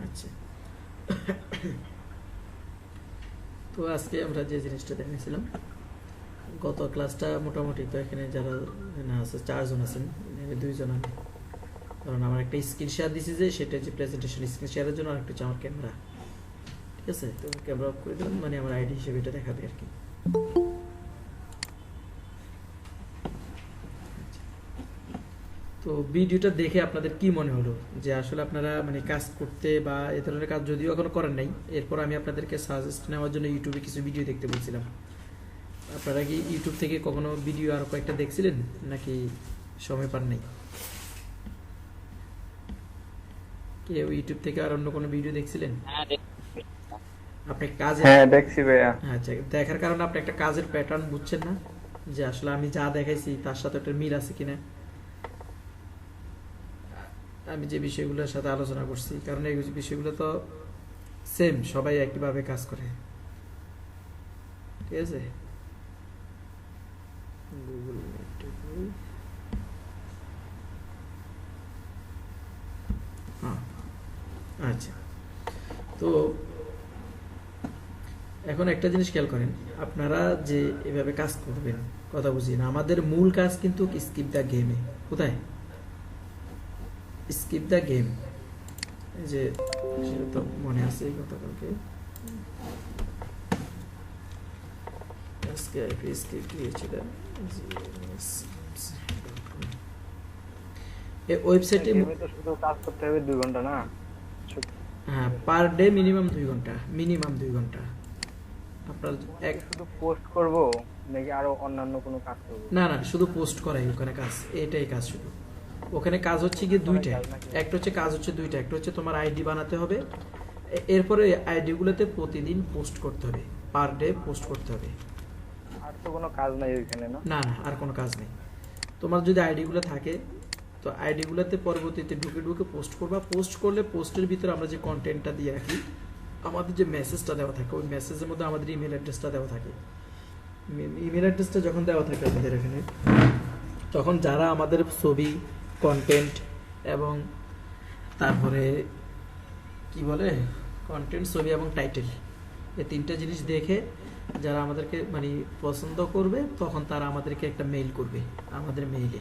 আচ্ছা, তো আজকে আমরা যে জিনিসটা দেখেছিলাম, গত ক্লাসটা মোটামুটি, তো এখানে যারা না আছে 4 জন আছেন, 2 জন আমি, কারণ আমার একটা স্ক্রিন শেয়ার দিছি যে সেটা হচ্ছে প্রেজেন্টেশন স্ক্রিন শেয়ারের জন্য, আর একটা হচ্ছে আমার ক্যামেরা। ঠিক আছে, তো ক্যামেরা অফ করে দিলাম, মানে আমার আইডি হিসেবে এটা দেখাবে আর কি। তো ভিডিওটা দেখে আপনাদের কি মনে হলো, যে আসলে আপনারা মানে কাজ করতে বা এ ধরনের কাজ যদিও এখনো করেন নাই, এরপর আমি আপনাদেরকে সাজেস্ট নেওয়ার জন্য ইউটিউবে কিছু ভিডিও দেখতে বলছিলাম। আপনারা কি ইউটিউব থেকে কখনো ভিডিও আর কয়েকটা দেখছিলেন, নাকি সময় পান নাই? কেউ ইউটিউব থেকে আর অন্য কোনো ভিডিও দেখছিলেন? আপনি কাজে, হ্যাঁ দেখছি ভাইয়া। আচ্ছা, দেখার কারণে আপনি একটা কাজের প্যাটার্ন বুঝছেন না, যে আসলে আমি যা দেখাইছি তার সাথে একটা মিল আছে কিনা, আমি যে বিষয়গুলোর সাথে আলোচনা করছি, কারণ এই বিষয়গুলো তো সেম, সবাই একইভাবে কাজ করে। ঠিক আছে, গুগল মিটে করি। হ্যাঁ, আচ্ছা, তো এখন একটা জিনিস খেয়াল করেন, আপনারা যে এভাবে কাজ করবেন, কথা বুঝি না, আমাদের মূল কাজ কিন্তু স্কিপ দ্য গেমে। কোথায় স্কিপ দ্য গেম? এই যে, সেটা তো মনে আছে এই গতকালকে, আজকে একটা স্কিপ দিয়েছিলাম। এই ওয়েবসাইটে, গেমে তো শুধু কাজ করতে হবে 2 ঘন্টা না? হ্যাঁ, পার ডে মিনিমাম 2 ঘন্টা, মিনিমাম 2 ঘন্টা আপনার ওখানে এক। কি শুধু পোস্ট করব নাকি আরো অন্যান্য কোনো কাজ করব? না না, শুধু পোস্ট করাই ওখানে কাজ, এটাই কাজ শুধু। ওখানে কাজ হচ্ছে কি পোস্ট করাই দুইটা, কাজ নাকি? একটা হচ্ছে কাজ হচ্ছে দুইটা, একটা হচ্ছে তোমার আইডি বানাতে হবে, এরপরে আইডি গুলোতে প্রতিদিন পোস্ট করতে হবে, পার ডে পোস্ট করতে হবে। আর তো কোনো কাজ নাই ওইখানে না? না না, আর কোনো কাজ নেই। তোমার যদি আইডি গুলো থাকে, তো আইডি গুলোতে পরবর্তীতে ঢুকে ঢুকে পোস্ট করবা, পোস্ট করলে পোস্টের ভিতরে আমরা যে কন্টেন্টটা দিয়ে রাখি, আমাদের যে মেসেজটা দেওয়া থাকে, ওই মেসেজের মধ্যে আমাদের ইমেল অ্যাড্রেসটা দেওয়া থাকে। ইমেল অ্যাড্রেসটা যখন দেওয়া থাকে আমাদের এখানে, তখন যারা আমাদের ছবি, কন্টেন্ট এবং তারপরে কি বলে, কন্টেন্ট, ছবি এবং টাইটেল, এই 3টা জিনিস দেখে যারা আমাদেরকে মানে পছন্দ করবে, তখন তারা আমাদেরকে একটা মেইল করবে, আমাদের মেইলে।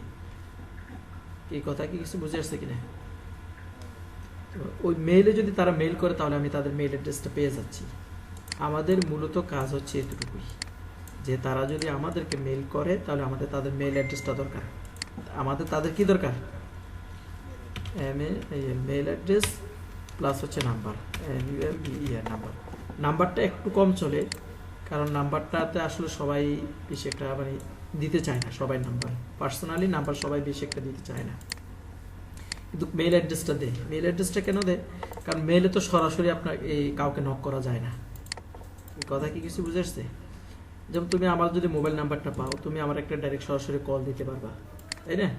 এই কথা কি কিছু বুঝে আসছে কিনা? তো ওই মেইলে যদি তারা মেইল করে, তাহলে আমি তাদের মেইল অ্যাড্রেসটা পেয়ে যাচ্ছি। আমাদের মূলত কাজ হচ্ছে এতটুকুই, যে তারা যদি আমাদেরকে মেইল করে, তাহলে আমাদের তাদের মেইল অ্যাড্রেসটা দরকার। আমাদের তাদের কি দরকার? মেইল অ্যাড্রেস প্লাস হচ্ছে নাম্বার, নাম্বার। নাম্বারটা একটু কম চলে, কারণ নাম্বারটাতে আসলে সবাই বেশি একটা মানে দিতে চায় না, সবাই নাম্বার, পার্সোনালি নাম্বার সবাই বেশি একটা দিতে চায় না, কিন্তু মেইল অ্যাড্রেসটা দেয়। মেইল অ্যাড্রেসটা কেন দেয়? কারণ মেইলে তো সরাসরি আপনার এই কাউকে নক করা যায় না। এই কথা কি কিছু বুঝে আসছে? যেমন তুমি আমার যদি মোবাইল নাম্বারটা পাও, তুমি আমার একটা ডাইরেক্ট সরাসরি কল দিতে পারবা, তাই না?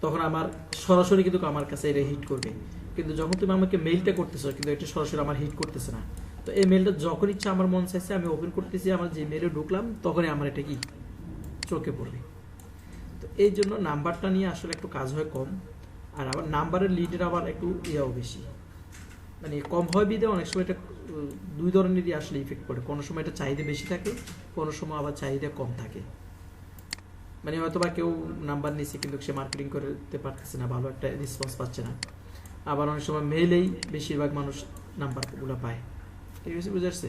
তখন আমার সরাসরি কিন্তু আমার কাছে এটা হিট করবে। কিন্তু যখন তুমি আমাকে মেইলটা করতেছো, কিন্তু এটা সরাসরি আমার হিট করতেছে না। তো এই মেইলটা যখন ইচ্ছা আমার মন চাইছে আমি ওপেন করতেছি, আমার যে মেইলে ঢুকলাম, তখনই আমার এটা কি চোখে পড়বে। তো এই জন্য নাম্বারটা নিয়ে আসলে একটু কাজ হয় কম, আর আবার নাম্বারের লিডের আবার একটু ইয়াও বেশি, মানে কম হয় বিধে অনেক সময় এটা 2 ধরনেরই আসলে ইফেক্ট পড়ে। কোনো সময় এটা চাহিদা বেশি থাকে, কোনো সময় আবার চাহিদা কম থাকে। মানে হয়তো বা কেউ নাম্বার নিচ্ছে কিন্তু সে মার্কেটিং করতে পারতেছে না, ভালো একটা রেসপন্স পাচ্ছে না। আবার অনেক সময় মেইলেই বেশিরভাগ মানুষ নাম্বারগুলো পায়। ঠিক আছে, বুঝে আসছে?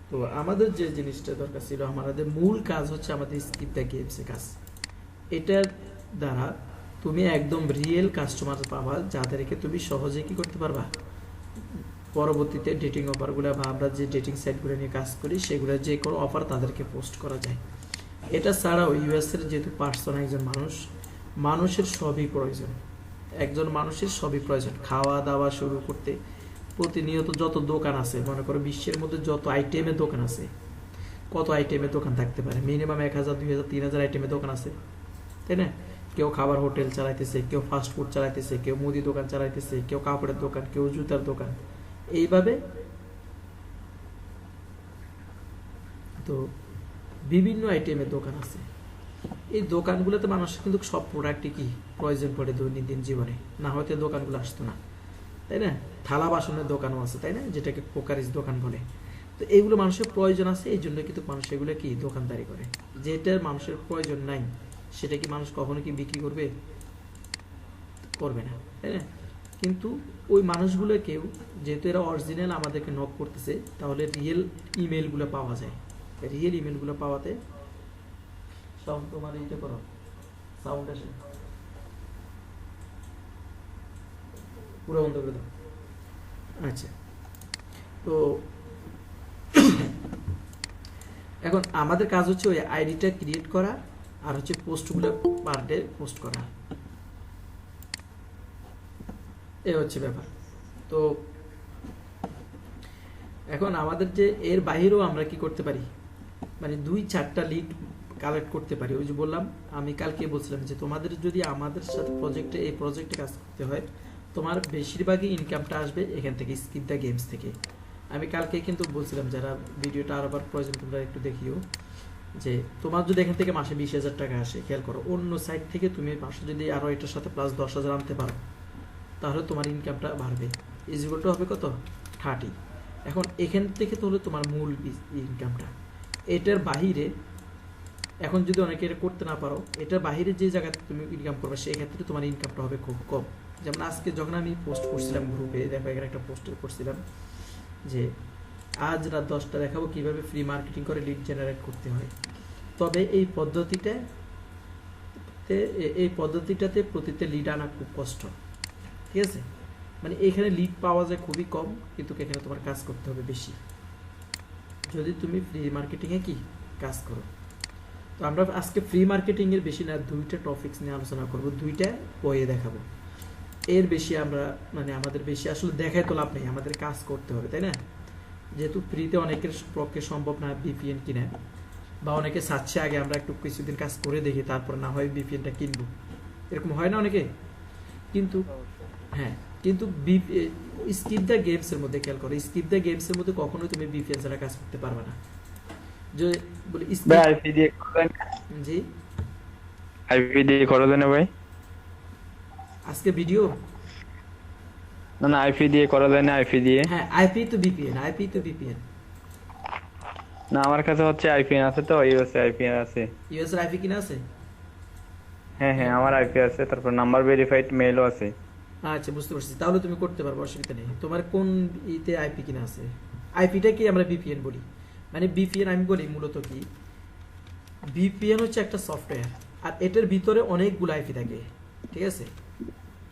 তো আমাদের যে জিনিসটা দরকার ছিল, আমাদের মূল কাজ হচ্ছে আমাদের স্কিপ দ্য গেমসের কাজ। এটার দ্বারা তুমি একদম রিয়েল কাস্টমার পাবা, যাদেরকে তুমি সহজে কি করতে পারবা, পরবর্তীতে ডেটিং অফারগুলো বা আমরা যে ডেটিং সাইটগুলো নিয়ে কাজ করি, সেগুলো যে কোনো অফার তাদেরকে পোস্ট করা যায়। এটা ছাড়াও ইউএসের যেহেতু পার্সন, একজন মানুষের সবই প্রয়োজন, একজন মানুষের সবই প্রয়োজন, খাওয়া দাওয়া শুরু করতে প্রতিনিয়ত যত দোকান আছে, মনে করো বিশ্বের মধ্যে যত আইটেমের দোকান আছে, কত আইটেমের দোকান থাকতে পারে, মিনিমাম 1000, 2000, 3000 আইটেমের দোকান আছে, তাই না? কেউ খাবার হোটেল চালাইতেছে, কেউ ফাস্ট ফুড চালাইতেছে, কেউ মুদি দোকান চালাইতেছে, কেউ কাপড়ের দোকান, কেউ জুতার দোকান, এইভাবে। তো বিভিন্ন আইটেমের দোকান আছে। এই দোকানগুলোতে মানুষের কিন্তু সব প্রোডাক্টই কি প্রয়োজন পড়ে দৈনন্দিন জীবনে, না হয়তো দোকানগুলো আসতো না। তাই না? থালা বাসনের দোকানও আছে, তাই না, যেটাকে কোকারিজ দোকান বলে। তো এইগুলো মানুষের প্রয়োজন আছে, এই জন্য কিন্তু মানুষ এগুলো কি দোকানদারি করে। যেটার মানুষের প্রয়োজন নাই সেটা কি মানুষ কখনো কি বিক্রি করবে? করবে না, তাই না? কিন্তু ওই মানুষগুলো কেউ, যেহেতু এরা অরিজিনাল আমাদেরকে নক করতেছে, তাহলে রিয়েল ইমেলগুলো পাওয়া যায়। রিয়েল ইমেলগুলো পাওয়াতে সাউন্ড তোমার এইটা করো, সাউন্ড আসে, পুরো বন্ধ করে দাও। আচ্ছা, তো এখন আমাদের কাজ হচ্ছে ওই আইডিটা ক্রিয়েট করা আর হচ্ছে পোস্টগুলো পার ডে পোস্ট করা, এই হচ্ছে ব্যাপার। তো এখন আমাদের যে এর বাইরেও আমরা কি করতে পারি, মানে 2-4টা লিড কালেক্ট করতে পারি। ওই যে বললাম, আমি কালকে বলছিলাম যে তোমাদের যদি আমাদের সাথে এই প্রজেক্টে কাজ করতে হয়, তোমার বেশিরভাগই ইনকামটা আসবে এখান থেকে, স্কিপ দ্য গেমস থেকে। আমি কালকে কিন্তু বলছিলাম, যারা ভিডিওটা আরবার প্রয়োজন তোমরা একটু দেখিও, যে তোমার যদি এখান থেকে মাসে 20,000 টাকা আসে, খেয়াল করো, অন্য সাইট থেকে তুমি মাসে যদি আরো এটার সাথে প্লাস 10,000 আনতে পারো, তাহলে তোমার ইনকামটা বাড়বে। ইজিকলটা হবে কত? 30। এখন এখান থেকে তো হলো তোমার মূল ইনকামটা। এটার বাহিরে এখন যদি অনেকে এটা করতে না পারো, এটার বাহিরে যে জায়গাতে তুমি ইনকাম করবে সেই ক্ষেত্রে তোমার ইনকামটা হবে খুব কম। যেমন আজকে যখন আমি পোস্ট করছিলাম গ্রুপে, দেখো এখানে একটা পোস্ট করছিলাম যে আজ রাত 10টা দেখাবো কিভাবে ফ্রি মার্কেটিং করে লিড জেনারেট করতে হয়। তবে এই পদ্ধতিটাতে প্রতিটা লিড আনা খুব কষ্ট, ঠিক আছে? মানে এখানে লিড পাওয়া যায় খুবই কম, কিন্তু এখানে তোমার কাজ করতে হবে বেশি যদি তুমি ফ্রি মার্কেটিংয়ে কি কাজ করো। তো আমরা আজকে ফ্রি মার্কেটিং এর বেশি না 2টা টপিকস নিয়ে আলোচনা করব, 2টা বইয়ে দেখাবো। এর বেশি আমরা মানে আমাদের বেশি আসলে দেখাই তো লাভ নেই, আমাদের কাজ করতে হবে, তাই না? যেহেতু ফ্রিতে অনেকের পক্ষে সম্ভব না ভিপিএন কিনা, বা অনেকে চাচ্ছে আগে আমরা একটু কিছুদিন কাজ করে দেখি তারপর না হয় ভিপিএনটা কিনবো, এরকম হয় না অনেকে। কিন্তু হ্যাঁ, কিন্তু স্কিপ দ্য গেমস এর মধ্যে খেয়াল করো, স্কিপ দ্য গেমস এর মধ্যে কখনোই তুমি ভিপিএন ছাড়া কাজ করতে পারবে না। যে বলি ভাই আইপি দিয়ে করবেন? জি, আইপি দিয়ে করে দেন ভাই। আজকে ভিডিও না আইপি দিয়ে করা যায় না? আইপি দিয়ে? হ্যাঁ, আইপি তো ভিপিএন। না আমার কাছে হচ্ছে আইপি আছে, তো ইউএস আইপি আছে। ইউএস এর আইপি কিনা আছে? হ্যাঁ হ্যাঁ আমার আইপি আছে, তারপর নাম্বার ভেরিফাইড মেইলও আছে। আচ্ছা, বুঝতে পারছি, তাহলে তুমি করতে পারবে, অসুবিধা নেই। তোমার কোন ইতে আইপি কিনা আছে? আইপিটা কি আমরা ভিপিএন বলি, মানে ভিপিএন আমি বলি মূলত কি, ভিপিএন হচ্ছে একটা সফটওয়্যার, আর এটার ভিতরে অনেকগুলো আইপি থাকে, ঠিক আছে?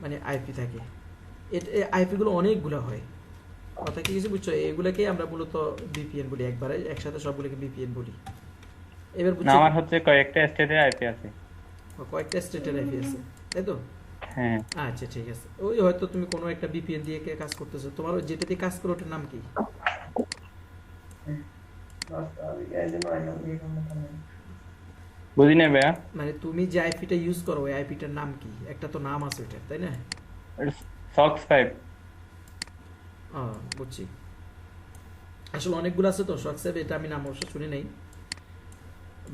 মানে আইপি থাকে, আইপি গুলো অনেকগুলো হয়, কথা কি কিছু বুঝছো? এগুলোকে আমরা মূলত ভিপিএন বলি, একবারে একসাথে সবগুলোকে ভিপিএন বলি। এবার না বুঝছো? আমার হচ্ছে কয়েকটা স্টেটের আইপি আছে। কয়েকটা স্টেটের আইপি আছে, তাই তো? হ্যাঁ আচ্ছা, ঠিক আছে। ওই হয়তো তুমি কোনো একটা ভিপিএন দিয়ে কাজ করতেছো, তোমার ওই যেটা দিয়ে কাজ করো ওটার নাম কি? বুঝি না ভাইয়া। মানে তুমি যে আইপিটা ইউজ করো ওই আইপিটার নাম কি? একটা তো নাম আছে ওটার, তাই না? সক্স 5। বুঝছি। আসলে অনেকগুলো আছে তো শকসেভ, এটা আমি নাম অবশ্য শুনি নাই,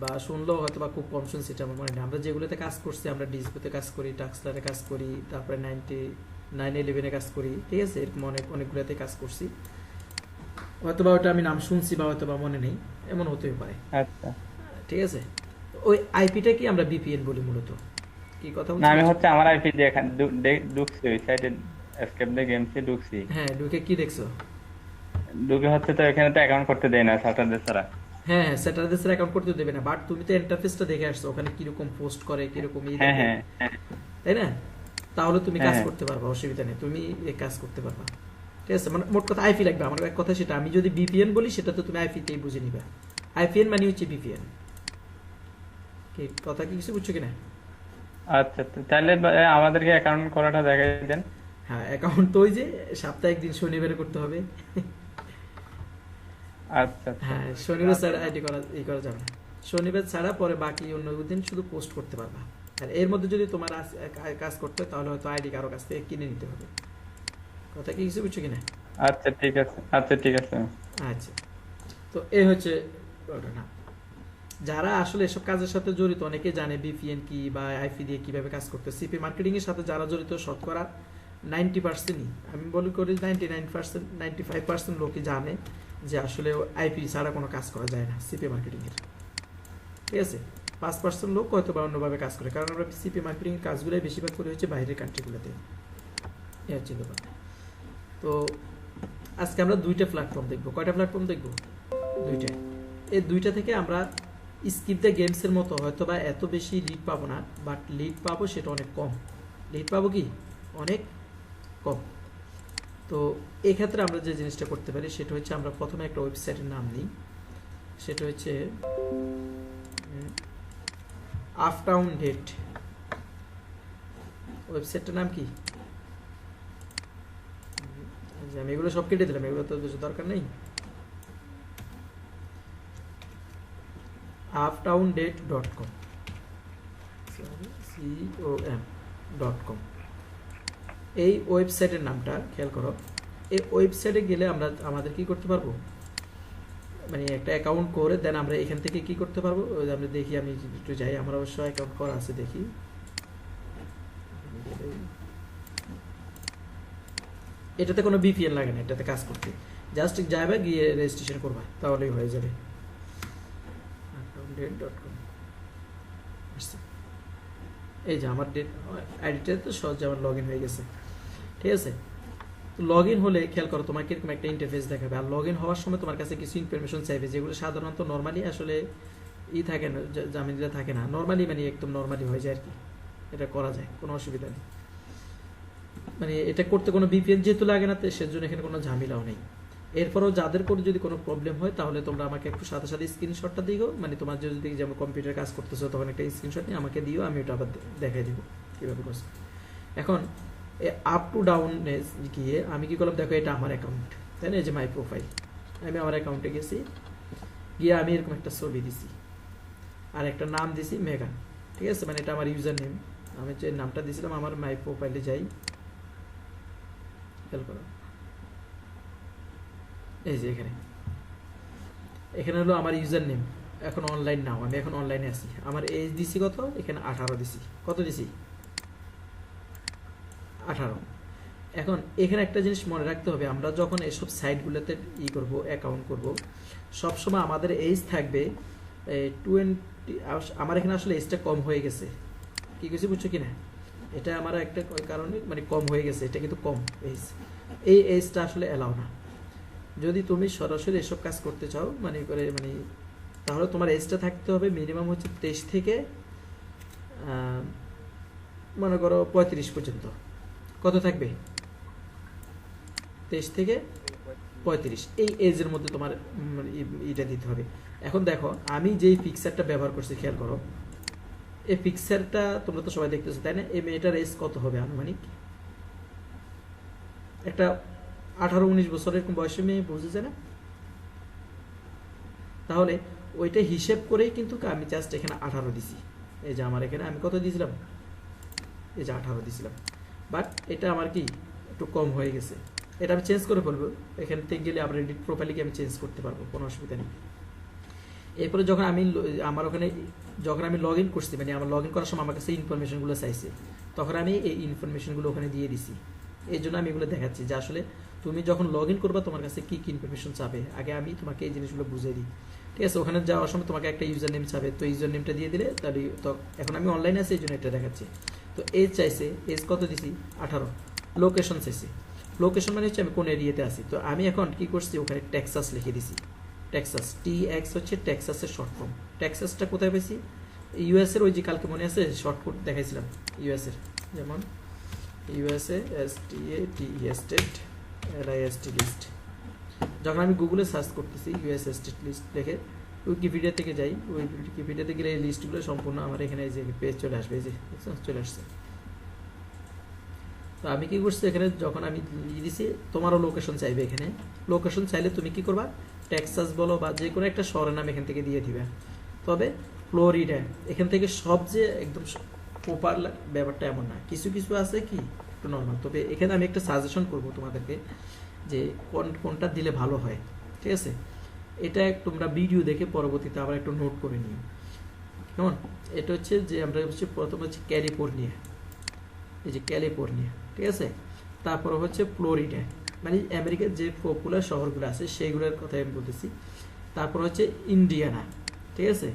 বা শুনলেও হয়তো বা খুব কম শুনছি, এটা আমার মনে নেই। আমরা যেগুলোতে কাজ করছি, আমরা ডিসপ্লেতে কাজ করি, টাক্সলারে কাজ করি, তারপরে 9911 কাজ করি, ঠিক আছে? এরকম অনেকগুলোতে কাজ করছি, হয়তো বা ওটা আমি নাম শুনছি বা হয়তো বা মনে নেই, এমন হতেই পারে। আচ্ছা ঠিক আছে, ওই আইপিটা কি আমরা ভিপিএন বলি মূলত। কি কথা না আমি বলছি? হচ্ছে আমার আইপি দিয়ে ঢুকছি ওই সাইটে, এসকেপ দ্য গেমসে ঢুকছি। হ্যাঁ, ঢুকে কি দেখছো? ঢুকে হচ্ছে তো এখানে তো অ্যাকাউন্ট করতে দেয় না স্যাটারডে ছাড়া। হ্যাঁ, স্যাটারডে স্যার অ্যাকাউন্ট করতে দেবে না, বাট তুমি তো ইন্টারফেসটা দেখে আসছো, ওখানে কিরকম পোস্ট করে, কিরকম হ্যাঁ হ্যাঁ হ্যাঁ তাই না? তাহলে তুমি কাজ হ্যাঁ। করতে পারবা, অসুবিধা নেই, তুমি এই কাজ করতে পারবা। ঠিক আছে, মানে মোট কথা আইপি লাগবে। আমার এক কথা সেটা, আমি যদি ভিপিএন বলি সেটা তো তুমি আইপিতেই বুঝে নিবা। আইপিএন মানে হচ্ছে ভিপিএন। কি কথা কি কিছু বুঝছো কিনা? আচ্ছা তাহলে আমাদেরকে অ্যাকাউন্ট করাটা দেখাই দেন। হ্যাঁ, অ্যাকাউন্ট তো ওই যে সাপ্তাহিক দিন শনিবারে করতে হবে। আচ্ছা হ্যাঁ, শনিবার ছাড়া আইডি করা যাবে না। শনিবার ছাড়া পরে বাকি অন্য দিন শুধু পোস্ট করতে পারবা। আর এর মধ্যে যদি তোমার কাজ করতে হয় তাহলে হয়তো আইডি কারো কাছ থেকে কিনে নিতে হবে। কথা কি কিছু বুঝছো কিনা? আচ্ছা ঠিক আছে, আচ্ছা ঠিক আছে। আচ্ছা, তো এই হচ্ছে ঘটনা। যারা আসলে এসব কাজের সাথে জড়িত, অনেকে জানে ভিপিএন কি বা আইপি দিয়ে কিভাবে কাজ করতে। সিপি মার্কেটিং এর সাথে যারা জড়িত, শতকরা 90%ই, আমি বলি করি 99%, 95% লোকই জানে যে আসলে আইপি ছাড়া কোনো কাজ করা যায় না সিপি মার্কেটিংয়ের। ঠিক আছে, 5% লোক হয়তো বা অন্যভাবে কাজ করে, কারণ আমরা সিপি মার্কেটিংয়ের কাজগুলোই বেশিরভাগ করে হচ্ছে বাইরের কান্ট্রিগুলোতে। এই হচ্ছে ব্যাপার। তো আজকে আমরা 2টা প্ল্যাটফর্ম দেখবো। কয়টা প্ল্যাটফর্ম দেখবো? 2টা। এই 2টা থেকে আমরা স্কিপ দ্য গেমসের মতো হয়তো বা এত বেশি লিড পাবো না, বাট লিড পাবো সেটা অনেক কম। লিড পাবো কি অনেক কম। তো এক্ষেত্রে আমরা যে জিনিসটা করতে পারি সেটা হচ্ছে আমরা প্রথমে একটা ওয়েবসাইটের নাম নিই, সেটা হচ্ছে আপটাউন ডেট। ওয়েবসাইটটার নাম কি? আমি এগুলো সব কেটে দিলাম, এগুলো তো বেশি দরকার নেই। uptowndate.com com, এই ওয়েবসাইটের নামটা খেয়াল করো। এই ওয়েবসাইটে গেলে আমরা আমাদের কি করতে পারবো, মানে একটা অ্যাকাউন্ট করে দেন আমরা এখান থেকে কি করতে পারবো। আমরা দেখি, আমি একটু যাই, আমার অবশ্য অ্যাকাউন্ট করা আছে, দেখি। এটাতে কোনো ভিপিএন লাগে না, এটাতে কাজ করতে জাস্ট যাবে গিয়ে রেজিস্ট্রেশন করবা, তাহলেই হয়ে যাবে। এই যে আমার ডেট আইডিটা তো সহজে আমার লগ ইন হয়ে গেছে। ঠিক আছে, তো লগ ইন হলে খেয়াল করো তোমাকে এরকম একটা ইন্টারফেস দেখাবে। আর লগ ইন হওয়ার সময় তোমার কাছে কিছু ইনফরমেশন চাইবে, যেগুলো সাধারণত নর্মালি আসলে থাকে না, জামিনটা থাকে না, নর্মালি মানে একদম নর্মালি হয়ে যায় আর কি। এটা করা যায়, কোনো অসুবিধা নেই। মানে এটা করতে কোনো ভিপিএন যেহেতু লাগে না, সেজন্য এখানে কোনো ঝামেলাও নেই। এরপরও যাদের করে যদি কোনো প্রবলেম হয় তাহলে তোমরা আমাকে একটু সাথে সাথে স্ক্রিনশটটা দিও, মানে তোমার যদি যেমন কম্পিউটার কাজ করতেছো তখন একটা স্ক্রিনশট নিয়ে আমাকে দিও, আমি ওটা আবার দেখাই দিব কীভাবে করছো। এখন আপ টু ডাউনে গিয়ে আমি কি করলাম, দেখো এটা আমার অ্যাকাউন্ট, তাই না? এই যে মাই প্রোফাইল, আমি আমার অ্যাকাউন্টে গেছি, গিয়ে আমি এরকম একটা ছবি দিছি আর একটা নাম দিছি মেগান। ঠিক আছে, মানে এটা আমার ইউজার নেম, আমি যে নামটা দিয়েছিলাম আমার মাই প্রোফাইলে যাই, খেয়াল করো এই যে এখানে হলো আমার ইউজার নেম। এখন অনলাইন নাও, আমি এখন অনলাইনে আছি। আমার এজ দিছি কত, এখানে 18 দিছি। কত দিছি? 18। এখন এখানে একটা জিনিস মনে রাখতে হবে, আমরা যখন এসব সাইটগুলোতে করব, অ্যাকাউন্ট করব, সবসময় আমাদের এজ থাকবে 20। আমার এখানে আসলে এজটা কম হয়ে গেছে, কি কিছু বুঝছো কিনা? এটা আমার একটা কারণে মানে কম হয়ে গেছে, এটা কিন্তু কম এজ। এই এজটা আসলে অ্যালাউ না। যদি তুমি সরাসরি এসব কাজ করতে চাও মানে তাহলে তোমার এজটা থাকতে হবে মিনিমাম হচ্ছে 23 থেকে মনে করো 35 পর্যন্ত। কত থাকবে? 23 থেকে 35, এই এজের মধ্যে তোমার এটা দিতে হবে। এখন দেখো আমি যেই পিকচারটা ব্যবহার করছি, খেয়াল করো এই পিকচারটা তোমরা তো সবাই দেখতেছো, তাই না? এই মেয়েটার এজ কত হবে আনুমানিক? একটা 18-19 বছরের এরকম বয়সে মেয়ে বুঝে যায় না? তাহলে ওইটা হিসেব করেই কিন্তু আমি জাস্ট এখানে 18 দিছি। এই যে আমার এখানে আমি কত দিয়েছিলাম, এই যে 18 দিয়েছিলাম, বাট এটা আমার কি একটু কম হয়ে গেছে। এটা আমি চেঞ্জ করে ফেলবো, এখান থেকে গেলে আবার এডিট প্রোফাইলে আমি চেঞ্জ করতে পারবো, কোনো অসুবিধা নেই। এরপরে যখন আমি আমার ওখানে যখন আমি লগ ইন করছি, মানে আমার লগ ইন করার সময় আমার কাছে ইনফরমেশনগুলো চাইছে, তখন আমি এই ইনফরমেশনগুলো ওখানে দিয়ে দিছি। এই জন্য আমি এগুলো দেখাচ্ছি যে আসলে তুমি যখন লগ ইন করবা তোমার কাছে কী কী ইনফরমেশন চাবে, আগে আমি তোমাকে এই জিনিসগুলো বুঝিয়ে দিই। ঠিক আছে, ওখানে যাওয়ার সময় তোমাকে একটা ইউজার নেম চাবে, তো ইউজার নেমটা দিয়ে দিলে তাহলে তো এখন আমি অনলাইনে আছি এই জন্য এটা দেখাচ্ছি। তো এজ চাইছে, এজ কত দিছি? 18। লোকেশন চাইছে, লোকেশন মানে হচ্ছে আমি কোন এরিয়াতে আছি। তো আমি এখন কি করছি, ওখানে টেক্সাস লিখে দিছি। টেক্সাস, TX হচ্ছে টেক্সাসের শর্ট ফর্ম। টেক্সাসটা কোথায় পেয়েছি? ইউএসের ওই যে কালকে মনে আছে শর্টকাট দেখাইছিলাম ইউএসের, যেমন USA স্টেট LIST লিস্ট। যখন আমি গুগলে সার্চ করতেছি US স্টেট লিস্ট লিখে উইকিপিডিয়া থেকে যাই, ওই উইকিপিডিয়াতে গেলে এই লিস্টগুলো সম্পূর্ণ আমার এখানে যে পেজ চলে আসবে, এই যে চলে আসছে। তো আমি কি করছি, এখানে যখন আমি দিছি তোমারও লোকেশন চাইবে, এখানে লোকেশন চাইলে তুমি কি করবা, টেক্সাস বলো বা যে কোনো একটা শহরের নাম এখান থেকে দিয়ে দিবে। তবে ফ্লোরিডা এখান থেকে সব যে একদম প্রপার ব্যাপারটা এমন না, কিছু কিছু আছে কি একটু নর্মাল। তবে এখানে আমি একটা সাজেশন করব তোমাদেরকে যে কোনটা দিলে ভালো হয়। ঠিক আছে, এটা তোমরা ভিডিও দেখে পরবর্তীতে আবার একটু নোট করে নিও কেমন। এটা হচ্ছে যে আমরা হচ্ছে প্রথম হচ্ছে ক্যালিফোর্নিয়া, এই যে ক্যালিফোর্নিয়া। ঠিক আছে, তারপর হচ্ছে ফ্লোরিডা, মানে আমেরিকার যে পপুলার শহরগুলো আছে সেইগুলোর কথা আমি বলতেছি। তারপর হচ্ছে ইন্ডিয়ানা, ঠিক আছে।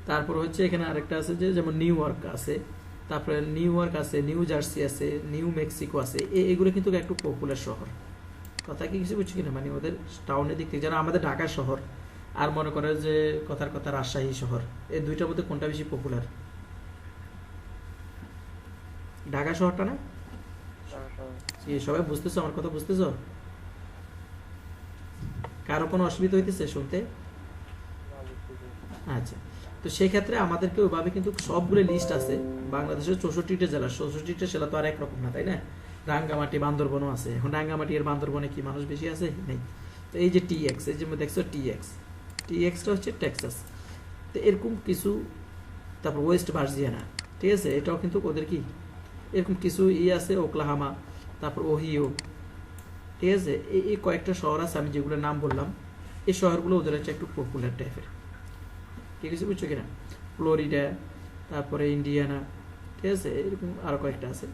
তারপর হচ্ছে এখানে আরেকটা আছে যে যেমন নিউ ইয়র্ক আছে, তারপরে নিউ ইয়র্ক আছে, নিউ জার্সি আছে, নিউ মেক্সিকো আছে, এগুলো কিন্তু একটু পপুলার শহর। কথা কি কিছু বুঝছি কিনা, মানে ওদের টাউনের দিক থেকে, যেন আমাদের ঢাকা শহর আর মনে করে যে কথার কথা রাজশাহী শহর, এই দুইটার মধ্যে কোনটা বেশি পপুলার? ঢাকা শহরটা না? কি সবাই বুঝতেছো আমার কথা, বুঝতেছো? কারো কোনো অসুবিধা হইতেছে শুনতে? আচ্ছা, তো সেই ক্ষেত্রে আমাদেরকে ওইভাবে কিন্তু সবগুলো লিস্ট আছে। বাংলাদেশের 64টা জেলা, 64টা জেলা তো আর একরকম না, তাই না? রাঙ্গামাটি বান্দরবনও আছে। এখন রাঙ্গামাটি আর বান্দরবনে কি মানুষ বেশি আছে? নেই। তো এই যে টিএক্স, এই যে দেখছো টিএক্স, টিএক্সটা হচ্ছে টেক্সাস। তো এরকম কিছু, তারপর ওয়েস্ট ভার্জিনিয়া, ঠিক আছে, এটাও কিন্তু ওদের কি এরকম কিছু আছে, ওকলাহামা, তারপর ওহিও, ঠিক আছে। এই কয়েকটা শহর আছে আমি যেগুলোর নাম বললাম, এই শহরগুলো ওদের হচ্ছে একটু পপুলার টাইপের, ঠিক আছে, বুঝছো কিনা? ফ্লোরিডা, তারপরে ইন্ডিয়ানা, ঠিক আছে, এরকম আরও কয়েকটা আছে।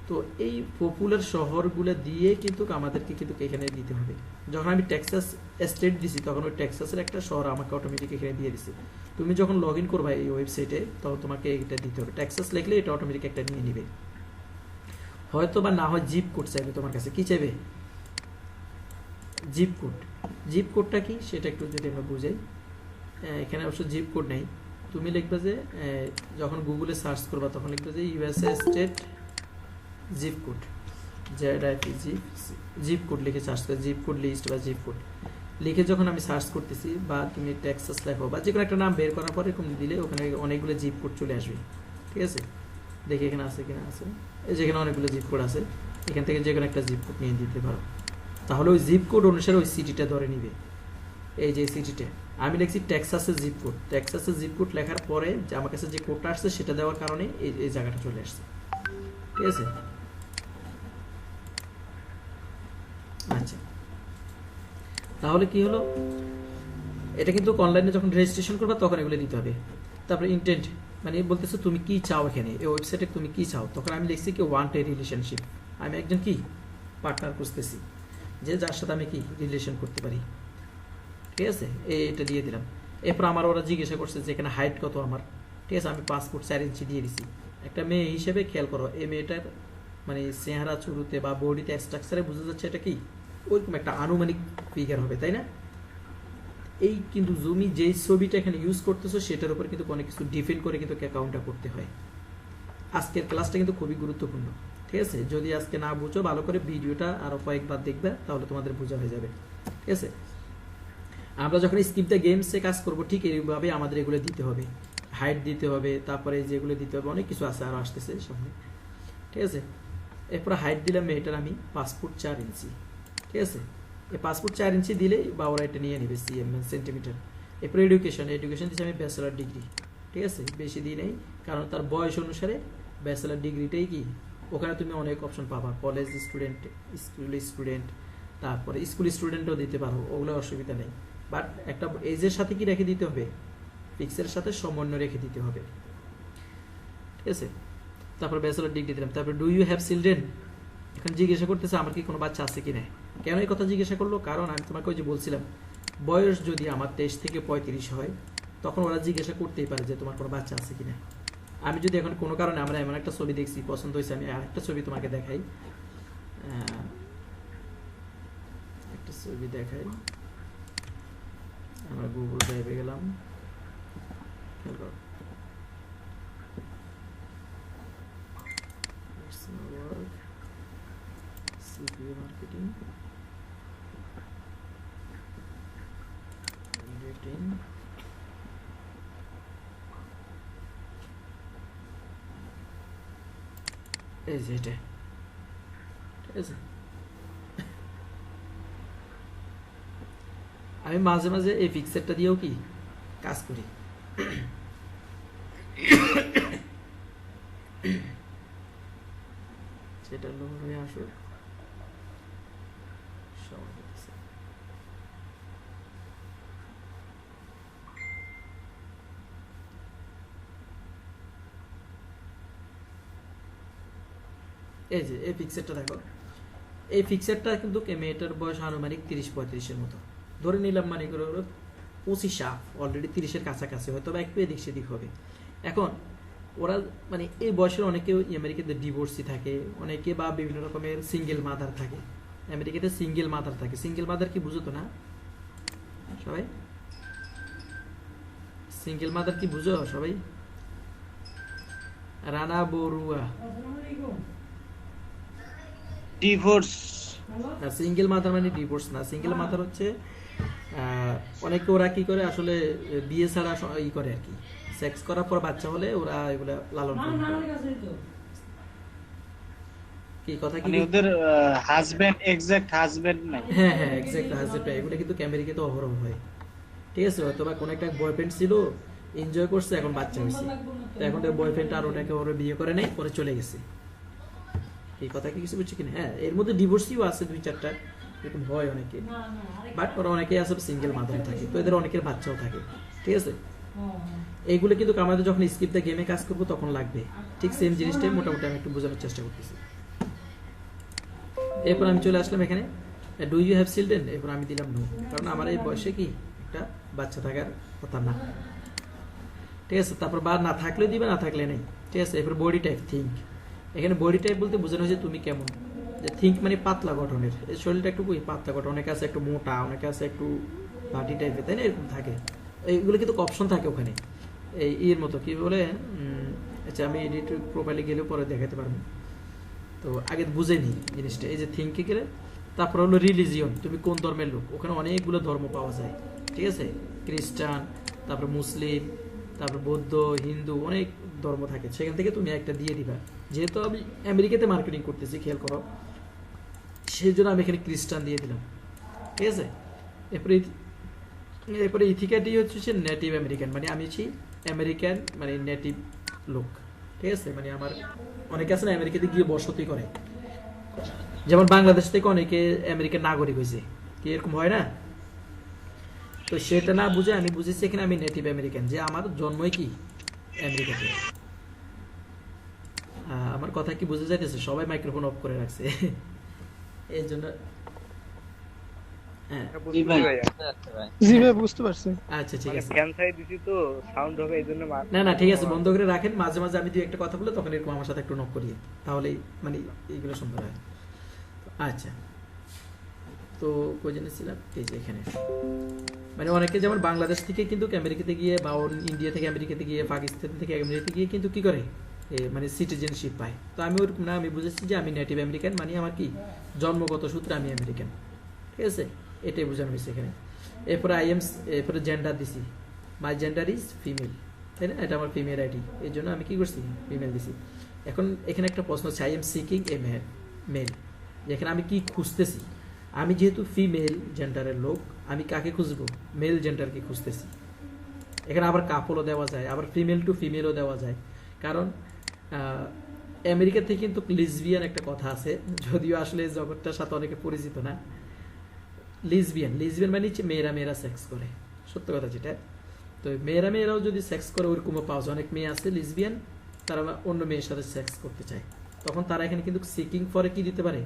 তো এই পপুলার শহরগুলো দিয়ে কিন্তু আমাদেরকে কিন্তু এখানে দিতে হবে। যখন আমি টেক্সাস স্টেট দিছি তখন ওই টেক্সাসের একটা শহর আমাকে অটোমেটিক এখানে দিয়ে দিছে। তুমি যখন লগ ইন করবা এই ওয়েবসাইটে তখন তোমাকে এটা দিতে হবে, টেক্সাস লিখলে এটা অটোমেটিক একটা নিয়ে নিবে। হয়তো বা না হয় জিপ কোড চাইবে তোমার কাছে। কি চাইবে? Zip code. জিপ কোডটা কি সেটা একটু যদি আমরা বুঝাই, এখানে অবশ্য জিপ কোড নেই। তুমি লিখবে যে যখন গুগলে সার্চ করবা তখন লিখবে যে USA state zip code, ZIP zip code লিখে সার্চ করে, জিপ কোড লিস্ট বা জিপ কোড লিখে যখন আমি সার্চ করতেছি, বা তুমি টেক্সাস লেখো বা যে কোনো একটা নাম বের করার পরে এরকম দিলে ওখানে অনেকগুলো জিপ কোড চলে আসবে, ঠিক আছে। দেখি এখানে আছে কিনা, আছে, এই যেখানে অনেকগুলো জিপ কোড আছে, এখান থেকে যে কোনো একটা জিপ কোড নিয়ে দিতে পারো। তাহলে ওই জিপ কোড অনুসারে ওই সিটিটা ধরে নিবে। এই যে সিটিটা আমি লিখছি টেক্সাসের জিপ কোড, টেক্সাসের জিপ কোড লেখার পরে যে আমার কাছে যে কোডটা আসছে সেটা দেওয়ার কারণে এই জায়গাটা চলে আসছে, ঠিক আছে। আচ্ছা, তাহলে কি হলো, এটা কিন্তু অনলাইনে যখন রেজিস্ট্রেশন করবে তখন এগুলো দিতে হবে। তারপরে ইন্টেন্ট, মানে বলতেছে তুমি কি চাও এখানে, এই ওয়েবসাইটে তুমি কি চাও। তখন আমি লিখছি কি ওয়ান্ট এ রিলেশনশিপ, আমি একজন কি পার্টনার খুঁজতেছি, যে যার সাথে আমি কি রিলেশন করতে পারি, ঠিক আছে। এটা দিয়ে দিলাম। এরপর আমার ওরা জিজ্ঞাসা করছে যে এখানে হাইট কত আমার, ঠিক আছে, আমি পাসপোর্ট 4 ইঞ্চি দিয়ে দিছি। একটা মেয়ে হিসেবে খেয়াল করো, এই মেয়েটার মানে চেহারা চুরুতে বা বডিতে স্ট্রাকচারে বোঝা যাচ্ছে এটা কি ওইরকম একটা আনুমানিক ফিগার হবে, তাই না? এই কিন্তু তুমি যেই ছবিটা এখানে ইউজ করতেছো সেটার উপর কিন্তু অনেক কিছু ডিপেন্ড করে কিন্তু অ্যাকাউন্টটা করতে হয়। আজকের ক্লাসটা কিন্তু খুবই গুরুত্বপূর্ণ, ঠিক আছে। যদি আজকে না বুঝো ভালো করে ভিডিওটা আরো কয়েকবার দেখবে তাহলে তোমাদের বোঝা হয়ে যাবে, ঠিক আছে। আমরা যখন স্কিপ দ্য গেমসে কাজ করব ঠিক এইভাবে আমাদের এগুলো দিতে হবে, হাইট দিতে হবে, তারপরে যেগুলো দিতে হবে অনেক কিছু আছে আরও আসতেছে সামনে, ঠিক আছে। এরপরে হাইট দিলাম এটার আমি পাসপোর্ট 4 ইঞ্চি, ঠিক আছে। এই পাসপোর্ট 4 ইঞ্চি দিলেই বা ওরা এটা নিয়ে নেবে সিএম সেন্টিমিটার। এরপরে এডুকেশন দিচ্ছি আমি ব্যাচেলার ডিগ্রি, ঠিক আছে, বেশি দিই নেই, কারণ তার বয়স অনুসারে ব্যাচেলার ডিগ্রিটাই কি, ওখানে তুমি অনেক অপশন পাবা, কলেজ স্টুডেন্ট, স্কুল স্টুডেন্ট, তারপরে স্কুল স্টুডেন্টও দিতে পারো, ওগুলো অসুবিধা নেই। বাট একটা এজের সাথে কি রেখে দিতে হবে, ফিক্সের সাথে সমন্বয় রেখে দিতে হবে, ঠিক আছে। তারপর ব্যাচেলার ডিগ্রি দিলাম। তারপর ডু ইউ হ্যাভ চিলড্রেন, এখন জিজ্ঞাসা করতেছে আমার কি কোনো বাচ্চা আছে কি না। কেন এই কথা জিজ্ঞাসা করলো, কারণ আমি তোমাকে ওই যে বলছিলাম বয়স যদি আমার 23 থেকে 35 হয় তখন ওরা জিজ্ঞাসা করতেই পারে যে তোমার কোনো বাচ্চা আছে কিনা। আমি যদি এখন কোনো কারণে আমরা এমন একটা ছবি দেখছি পছন্দ হয়েছে, আমি আরেকটা ছবি তোমাকে দেখাই, একটা ছবি দেখাই, আমরা গুগল ড্রাইভে গেলাম, CPA মার্কেটিং রেটিং, এই যে এটা, ঠিক আছে। আমি মাঝে মাঝে এই পিকচারটা দিয়েও কি কাজ করি, সেটা লোক হয়ে আসুক সময় লাগছে। এই যে এই ফিক্সেটটা দেখো, এই ফিক্সেটটা কিন্তু মেয়েটার বয়স আনুমানিক 30-35-এর মতো ধরে নিলাম, মানে করে 25 আপ, অলরেডি 30-এর কাছাকাছি, হয়তো বা একটু এদিক সেদিক হবে। এখন ওরা মানে এই বয়সের অনেকে আমেরিকাতে ডিভোর্সি থাকে, অনেকে বা বিভিন্ন রকমের সিঙ্গেল মাদার থাকে। আমেরিকাতে সিঙ্গেল মাদার থাকে। সিঙ্গেল মাদার কি বুঝো তো না সবাই? সিঙ্গেল মাদার কি বুঝো সবাই? Rana Barua, divorce. Single mother মানে ডিভোর্স না। সিঙ্গেল মাদার হচ্ছে অনেকে ওরা কি করে আসলে বিয়ে ছাড়া ই করে আর কি, সেক্স করার পর বাচ্চা হলে ওরা এগুলা লালন পালন করে। কি কথা কি? মানে ওদের হাজবেন্ড, এক্সাক্ট হাজবেন্ড নাই। হ্যাঁ হ্যাঁ, এক্স্যাক্ট হাজবেন্ড। এগুলো কিন্তু আমেরিকাতে অহরহ হয়। ঠিক আছে, হয়তো বা কোনো একটা বয়ফ্রেন্ড ছিল, এনজয় করছে, এখন বাচ্চা হয়েছে, তো এখন ওর বয়ফ্রেন্ড আর ওটাকে ওর বিয়ে করে নাই, পরে চলে গেছে। এই কথা কি কিছু বুঝছি কিনা? হ্যাঁ, এর মধ্যে ডিভোর্সিও আছে 2-4টা, এরকম হয় অনেকে, বাট ওরা অনেকেই আছে সিঙ্গেল মাদার থাকে, তো এদের অনেকের বাচ্চাও থাকে। ঠিক আছে, এইগুলো কিন্তু আমাদের যখন স্কিপ দ্য গেমে কাজ করবো তখন লাগবে। ঠিক সেম জিনিসটাই মোটামুটি আমি একটু বোঝানোর চেষ্টা করতেছি। এরপর আমি চলে আসলাম এখানে, ডু ইউ হ্যাভ চিলড্রেন, এরপর আমি দিলাম নো, কারণ আমার এই বয়সে কি একটা বাচ্চা থাকার কথা না। ঠিক আছে, তারপর বা না থাকলে দিবে, না থাকলে নেই। ঠিক আছে, এরপর বডি টাইপ থিঙ্ক। এখানে বডি টাইপ বলতে বোঝানো হয়েছে তুমি কেমন, যে থিঙ্ক মানে পাতলা গঠনের, এই শরীরটা একটু পাতলা গঠন, অনেকে আছে একটু মোটা, অনেকে আছে একটু বাটি টাইপের, তাই না? এরকম থাকে, এইগুলো কিন্তু অপশন থাকে ওখানে। এই এর মতো কি বলে, আচ্ছা আমি এডিট প্রোফাইলে গেলেও পরে দেখাতে পারবো, তো আগে বুঝে নিই জিনিসটা। এই যে থিঙ্কে গেলে, তারপর হলো রিলিজিয়ন, তুমি কোন ধর্মের লোক, ওখানে অনেকগুলো ধর্ম পাওয়া যায়। ঠিক আছে, খ্রিস্টান, তারপর মুসলিম, তারপর বৌদ্ধ, হিন্দু, অনেক ধর্ম থাকে, সেখান থেকে তুমি একটা দিয়ে দিবা। যেহেতু আমি আমেরিকাতে মার্কেটিং করতেছি, খেয়াল করো, সেই জন্য আমি এখানে খ্রিস্টান দিয়ে দিলাম। ঠিক আছে, এরপরে ইথিকাটি হচ্ছে নেটিভ আমেরিকান, মানে আমি হচ্ছি আমেরিকান, মানে নেটিভ লোক। ঠিক আছে, মানে আমার অনেকে আছে না আমেরিকাতে গিয়ে বসতি করে, যেমন বাংলাদেশ থেকে অনেকে আমেরিকার নাগরিক হয়েছে, কি এরকম হয় না? তো সেটা না বুঝে আমি বুঝেছি এখানে আমি নেটিভ আমেরিকান, যে আমার জন্মই কি আমেরিকাতে। আমার কথা কি বুঝে যাইতেছে? সবাই মাইক্রোফোন অফ করে রাখছে এই জন্য। হ্যাঁ জি ভাই। জি ভাই, বুঝতে পারছি। আচ্ছা ঠিক আছে, ক্যান্সার দিছি তো সাউন্ড হবে এইজন্য না না ঠিক আছে, বন্ধ করে রাখেন। মাঝে মাঝে আমি দুই একটা কথা বলে তখন এরকম আমার সাথে একটু নক করিয়ে, তাহলেই মানে এইগুলো সুন্দর হয়। আচ্ছা, তো কই জেনেছিলাম, এই যে এখানে মানে অনেকে যেমন বাংলাদেশ থেকে কিন্তু আমেরিকাতে গিয়ে, বা ইন্ডিয়া থেকে আমেরিকাতে গিয়ে, পাকিস্তান থেকে আমেরিকাতে গিয়ে কিন্তু কি করে, মানে সিটিজেনশিপ পায়। তো আমি ওরকম না, আমি বুঝেছি যে আমি নেটিভ আমেরিকান, মানে আমার কি জন্মগত সূত্রে আমি আমেরিকান। ঠিক আছে, এটাই বোঝানো হয়েছে এখানে। এরপরে এরপরে জেন্ডার দিছি, মাই জেন্ডার ইজ ফিমেল, তাই না? এটা আমার ফিমেল আইডি, এই জন্য আমি কি করছি, ফিমেল দিছি। এখন এখানে একটা প্রশ্ন হচ্ছে, I am seeking a male, যেখানে আমি কি খুঁজতেছি। আমি যেহেতু ফিমেল জেন্ডারের লোক, আমি কাকে খুঁজবো, মেল জেন্ডারকে খুঁজতেছি। এখানে আবার কাপলও দেওয়া যায়, আবার ফিমেল টু ফিমেলও দেওয়া যায়, কারণ আমেরিকা থেকে কিন্তু লিসবিয়ান একটা কথা আছে, যদিও আসলে এই জগৎটার সাথে অনেকে পরিচিত না। লিসবিয়ান মানে হচ্ছে মেয়েরা মেয়েরা সেক্স করে, সত্য কথা যেটা। তো মেয়েরা মেয়েরাও যদি সেক্স করে, ওরকমও পাওয়া যায়, অনেক মেয়ে আছে লিসবিয়ান, তারা অন্য মেয়ের সাথে সেক্স করতে চায়, তখন তারা এখানে কিন্তু সিকিং ফরে কি দিতে পারে,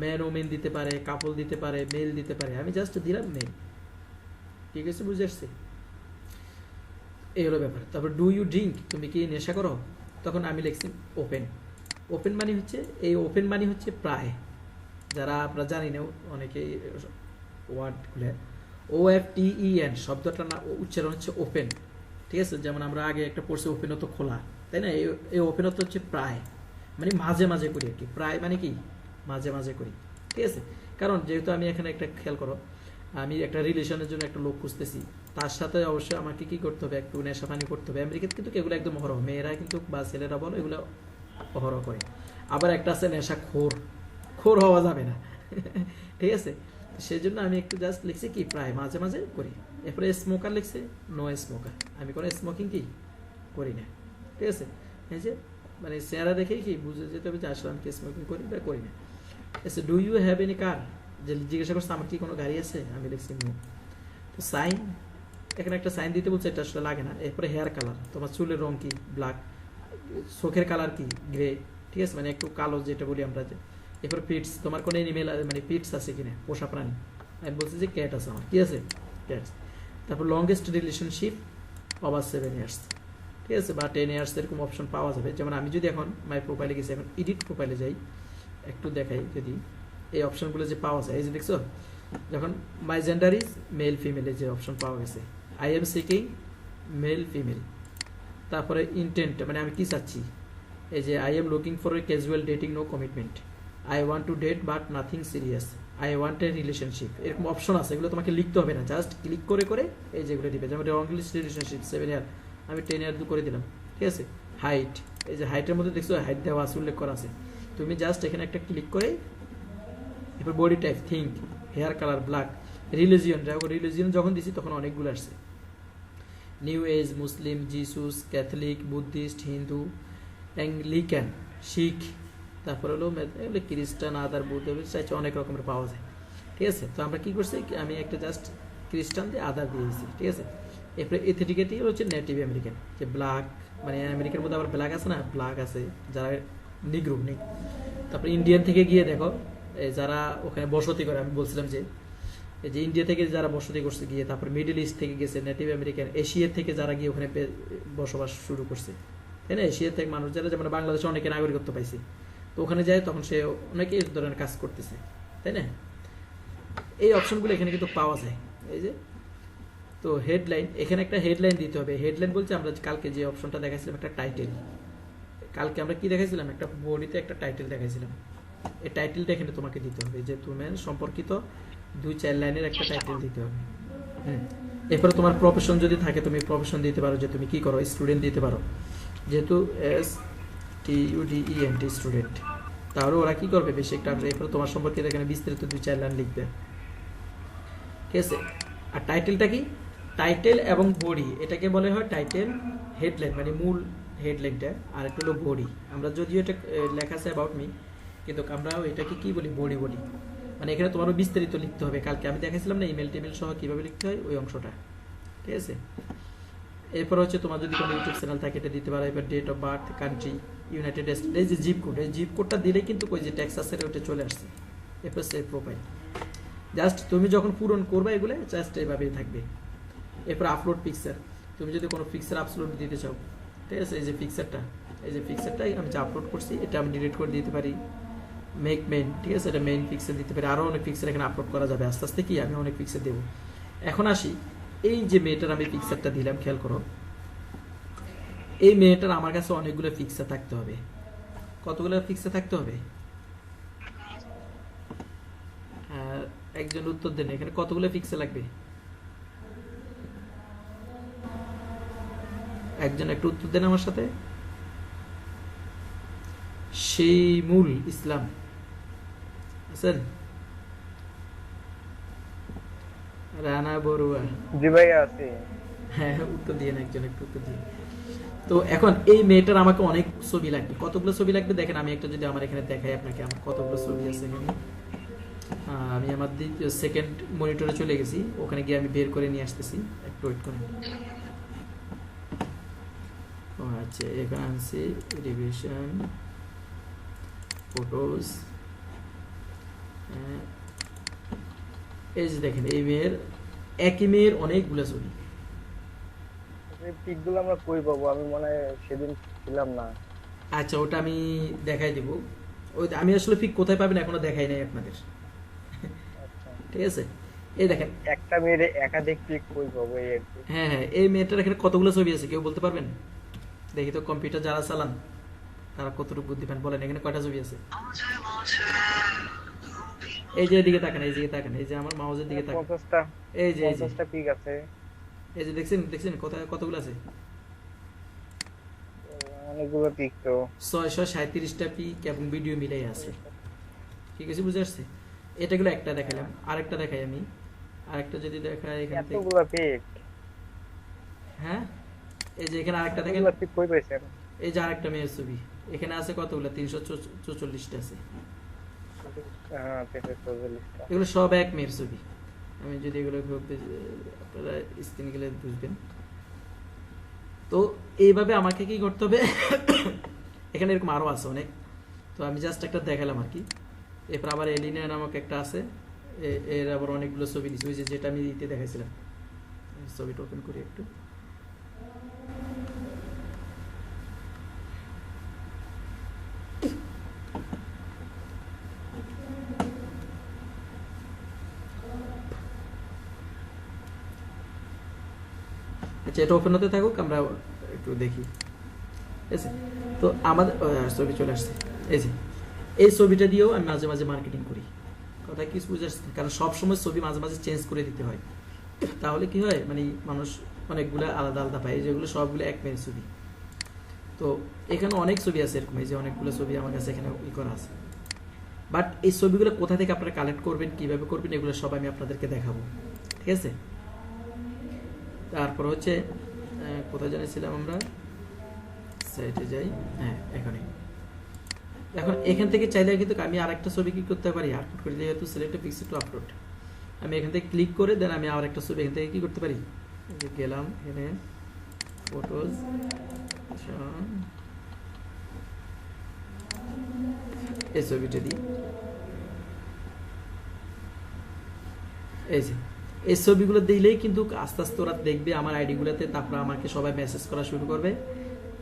ম্যান ওমেন দিতে পারে, কাপল দিতে পারে, মেল দিতে পারে। আমি জাস্ট দিলাম মেল। ঠিক আছে, বুঝে আসছে? এই হলো ব্যাপার। তারপর ডু ইউ ড্রিঙ্ক, তুমি কি নেশা করো, তখন আমি লিখছি ওপেন। ওপেন মানে হচ্ছে, এই ওপেন মানে হচ্ছে প্রায়, যারা আপনারা জানি না অনেকে ওয়ার্ডগুলো, OFTEN শব্দটা না উচ্চারণ হচ্ছে ওপেন। ঠিক আছে, যেমন আমরা আগে একটা পড়ছি ওপেনত খোলা, তাই না? এই ওপেনত হচ্ছে প্রায়, মানে মাঝে মাঝে করি আর কি। প্রায় মানে কি মাঝে মাঝে করি। ঠিক আছে, কারণ যেহেতু আমি এখানে একটা, খেয়াল করো, আমি একটা রিলেশনের জন্য একটা লোক খুঁজতেছি, তার সাথে অবশ্যই আমাকে কি করতে হবে, একটু নেশা পানি করতে হবে। আমেরিকাতে কিন্তু এগুলো একদম অহরহ, মেয়েরা কিন্তু বা ছেলেরা বলো এগুলো অহরহ করে। আবার একটা আছে নেশা খোর হওয়া যাবে না ঠিক আছে, সেই জন্য আমি একটু জাস্ট লিখছি কি প্রায় মাঝে মাঝে করি। এরপরে স্মোকার লিখছে, নো স্মোকার, আমি কোনো স্মোকিং কি করি না। ঠিক আছে, এই যে মানে চেহারা দেখেই কি বুঝে যেতে হবে যে আসলে আমি কি স্মোকিং করি বা করি না। আচ্ছা, ডু ইউ হ্যাভ এনি কার, যে জিজ্ঞাসা করছে আমার কি কোনো গাড়ি আছে, আমি লিখছি নো। তো সাইন, এখানে একটা সাইন দিতে বলছে, এটা আসলে লাগে না। এরপরে হেয়ার কালার, তোমার চুলের রং কি, ব্ল্যাক, চোখের কালার কি, গ্রে, ঠিক আছে, মানে একটু কালো যেটা বলি আমরা যে। এরপর পিটস, তোমার কোনো এনিমেল মানে পিটস আছে কিনা, পোষা প্রাণী। আমি বলছি যে ক্যাট আছে আমার, কি আছে, ক্যাট। তারপর লংগেস্ট রিলেশনশিপ ওভার 7 ইয়ার্স, ঠিক আছে, বা 10 ইয়ার্স এরকম অপশন পাওয়া যাবে। যেমন আমি যদি এখন মাই প্রোফাইলে গেছি, এখন এডিট প্রোফাইলে যাই, একটু দেখাই যদি এই অপশনগুলো যে পাওয়া যায়, এই যে দেখছো, যখন মাই জেন্ডার ইজ মেল ফিমেলে যে অপশন পাওয়া গেছে, I am seeking male female. তারপরে ইন্টেন্ট, মানে আমি কি চাচ্ছি, এই যে I am looking for a casual dating no commitment, I want to date but nothing serious, I want a relationship, এরকম অপশন আছে। এগুলো তোমাকে লিখতে হবে না, জাস্ট ক্লিক করে করে এই যেগুলো দিবে। যেমন লং রিলেশনশিপ 7 ইয়ার, আমি 10 ইয়ার করে দিলাম, ঠিক আছে। হাইট, এই যে হাইটের মধ্যে দেখছো হাইট দেওয়া আছে, উল্লেখ করা আছে। তুমি জাস্ট এখানে একটা ক্লিক করে, এরপর body type thin, hair colour black, religion, religion যখন দিছি তখন অনেকগুলো আসছে, new age, Muslim, Jesus, Catholic, Buddhist, Hindu, Anglican, Sikh, তারপর হলো এগুলো খ্রিস্টান, আদার, বুদ্ধ, চাইছে অনেক রকমের পাওয়া যায়, ঠিক আছে। তো আমরা কি করছি, আমি একটা জাস্ট খ্রিস্টান দিয়ে আদার দিয়ে দিয়েছি, ঠিক আছে। এরপরে এথেটিকেটি হচ্ছে নেটিভ আমেরিকান, যে ব্ল্যাক, মানে আমেরিকার মধ্যে আবার ব্ল্যাক আছে না, ব্ল্যাক আছে যারা নিগ্রো নেই। তারপরে ইন্ডিয়ান থেকে গিয়ে দেখো যারা ওখানে বসতি করে, আমি বলছিলাম যে এই যে ইন্ডিয়া থেকে যারা বসতি করছে গিয়ে, তারপর মিডল ইস্ট থেকে গেছে নেটিভ আমেরিকান, এশিয়া থেকে যারা গিয়ে ওখানে বসবাস শুরু করছে, তাই না। এশিয়া থেকে মানুষ যারা, যেমন বাংলাদেশে অনেকে নাগরিকত্ব পাইছে, তো ওখানে যায় তখন সে অনেকে এই ধরনের কাজ করতেছে, তাই না। এই অপশনগুলো এখানে কিন্তু পাওয়া যায়, এই যে। তো হেডলাইন, এখানে একটা হেডলাইন দিতে হবে। হেডলাইন বলছে আমরা কালকে যে অপশনটা দেখাইছিলাম, একটা টাইটেল। কালকে আমরা কি দেখাইছিলাম, একটা বডিতে একটা টাইটেল দেখাইছিলাম। এই টাইটেলটা এখানে তোমাকে দিতে হবে, যে তোমার সম্পর্কিত 2-4 লাইনের একটা টাইটেল দিতে হবে। এরপরে তোমার প্রফেশন যদি থাকে, তুমি প্রফেশন দিতে পারো, যে তুমি কি করো, স্টুডেন্ট দিতে পারো, যেহেতু STUDENT স্টুডেন্ট। তাহলে ওরা কি করবে, বেশি একটা। এরপরে তোমার সম্পর্কে এখানে বিস্তারিত 2-4 লাইন লিখবে, ঠিক আছে। আর টাইটেলটা কি, টাইটেল এবং বডি, এটাকে বলে হয় টাইটেল, হেডলাইন মানে মূল হেডলাইনটা, আর একটা হলো বডি। আমরা যদিও এটা লেখা আছে অ্যাবাউট মি, কিন্তু আমরা এটাকে কি বলি, বডি বডি, মানে এখানে তোমারও বিস্তারিত লিখতে হবে। কালকে আমি দেখাইছিলাম না ইমেল টেবিল সহ কিভাবে লিখতে হয়, ওই অংশটা, ঠিক আছে। এরপর হচ্ছে তোমার যদি কোনো ইউটিউব চ্যানেল থাকে এটা দিতে পারো। এবার date of birth, country, United State, এই যে জিপ কোড, এই জিপ কোডটা দিলে কিন্তু ওই যে টেক্সাসের ওটা চলে আসছে। এরপর সেভ প্রোফাইল, জাস্ট তুমি যখন পূরণ করবে এগুলো জাস্ট এইভাবেই থাকবে। এরপর আপলোড পিকচার, তুমি যদি কোনো পিকচার আপলোড দিতে চাও, ঠিক আছে, এই যে পিকচারটা, এই যে পিকচারটাই আমি যে আপলোড করছি, এটা আমি ডিলিট করে দিতে পারি। মেক মেইন, ঠিক আছে, এটা মেইন পিকচার দিতে পারি। আরও অনেক পিকচার এখানে আপলোড করা যাবে, আস্তে আস্তে কি আমি অনেক পিকচার দেবো। এখন আসি, এই যে মেয়েটার আমি পিকচারটা দিলাম, খেয়াল করো, এই মেয়েটার আমার কাছে অনেকগুলো পিকচার থাকতে হবে। কতগুলো পিকচার থাকতে হবে, একজন উত্তর দেন, এখানে কতগুলো পিকচার লাগবে, একজন একটু উত্তর দেন আমার সাথে। শিমুল ইসলাম আছেন, রানা বড়ুয়া, জি ভাই আছি। হ্যাঁ উত্তর দিয়ে একজন একটু উত্তর দিয়ে। তো এখন এই মেয়েটার আমাকে অনেক ছবি লাগবে। কতগুলো ছবি লাগবে দেখেন, আমি একটা যদি আমার এখানে দেখাই আপনাকে, আমার কতগুলো ছবি আছে এখানে। আমি আমার সেকেন্ড মনিটরে চলে গেছি, ওখানে গিয়ে আমি বের করে নিয়ে আসতেছি, একটু ওয়েট করেন। ও আচ্ছা, এখানে আনছি রিভিশন ফটোজ। এই যে দেখেন, এই মেয়ের, একই মেয়ের অনেকগুলো ছবি। এই পিকগুলো আমরা কই পাবো, আমি মনে হয় সেদিন ছিলাম না। আচ্ছা, ওটা আমি দেখাই দিব। ওই আমি আসলে পিক কোথায় পাবেন এখনো দেখাই নাই আপনাদের, ঠিক আছে। এই দেখেন, একটা মেয়ের একাধিক পিক কই পাবো, এই আর কি। হ্যাঁ হ্যাঁ, এই মেয়েটার এখানে কতগুলো ছবি আছে কেউ বলতে পারবেন? দেখি তো, কম্পিউটার যারা চালান তারা কতটুকু বুদ্ধিমান, বলেন এখানে কয়টা ছবি আছে। এই যে এদিকে তাকান, এই দিকে তাকান, এই যে আমার মাউসের দিকে তাকান, 50টা, এই যে 50টা পিক আছে। এই যে দেখছেন, দেখছেন কোথায় কতগুলো আছে, অনেকগুলো পিক তো। 637টা পিক এবং ভিডিও মিলাই আছে, ঠিক আছে, বুঝে আসছে। এটা গুলো একটা দেখালাম, আরেকটা দেখাই আমি, আরেকটা যদি দেখাই এখান থেকে, এতগুলো পিক। হ্যাঁ এই যে এখানে আরেকটা দেখেন, এতগুলো পিক কই পাইছেন? এই যে আরেকটা মেয়ের ছবি, এখানে আছে কতগুলো, 344টা আছে। হ্যাঁ 344টা। এগুলো সব এক মেয়ের ছবি। আমি যদি এগুলো আপনারা স্ক্রিন গেলে বুঝবেন। তো এইভাবে আমাকে কি করতে হবে, এখানে এরকম আরো আছে অনেক, তো আমি জাস্ট একটা দেখালাম আর কি। এরপর আবার এলিনা নামক একটা আছে, এর আবার অনেকগুলো ছবি দিচ্ছি, ওই যেটা আমি দিতে দেখাইছিলাম। ছবিটা ওপেন করি একটু। আচ্ছা, এটা ওপেন হতে থাকুক, আমরা একটু দেখি। ঠিক আছে, তো আমাদের ছবি চলে আসছে। এই ছবিটা দিয়েও আমি মাঝে মাঝে মার্কেটিং করি। কথা কি বুঝে আসছে? কারণ সবসময় ছবি মাঝে মাঝে চেঞ্জ করে দিতে হয়, তাহলে কি হয় মানে মানুষ অনেকগুলো আলাদা আলাদা পায়, যেগুলো সবগুলো এক মেয়ের ছবি। তো এখানে অনেক ছবি আছে এরকম, এই যে অনেকগুলো ছবি আমার কাছে এখানে করা আছে। বাট এই ছবিগুলো কোথা থেকে আপনারা কালেক্ট করবেন, কিভাবে করবেন, এগুলো সব আমি আপনাদেরকে দেখাবো। ঠিক আছে, তারপর হচ্ছে কোথায় জানিয়েছিলাম আমরা, সাইটে যাই। হ্যাঁ, এখন এখান থেকে চাইলে কিন্তু আমি আরেকটা ছবি কি করতে পারি, আপলোড করে, যেহেতু সিলেক্ট পিক্সেল টু আপলোড, আমি এখান থেকে ক্লিক করে দেন আমি আর একটা ছবি এখান থেকে কি করতে পারি, গেলাম এখানে ফটোজ, এই ছবিটা দিই। এই ছবিগুলো দিলেই কিন্তু আস্তে আস্তে ওরা দেখবে আমার আইডিগুলোতে, তারপর আমাকে সবাই মেসেজ করা শুরু করবে,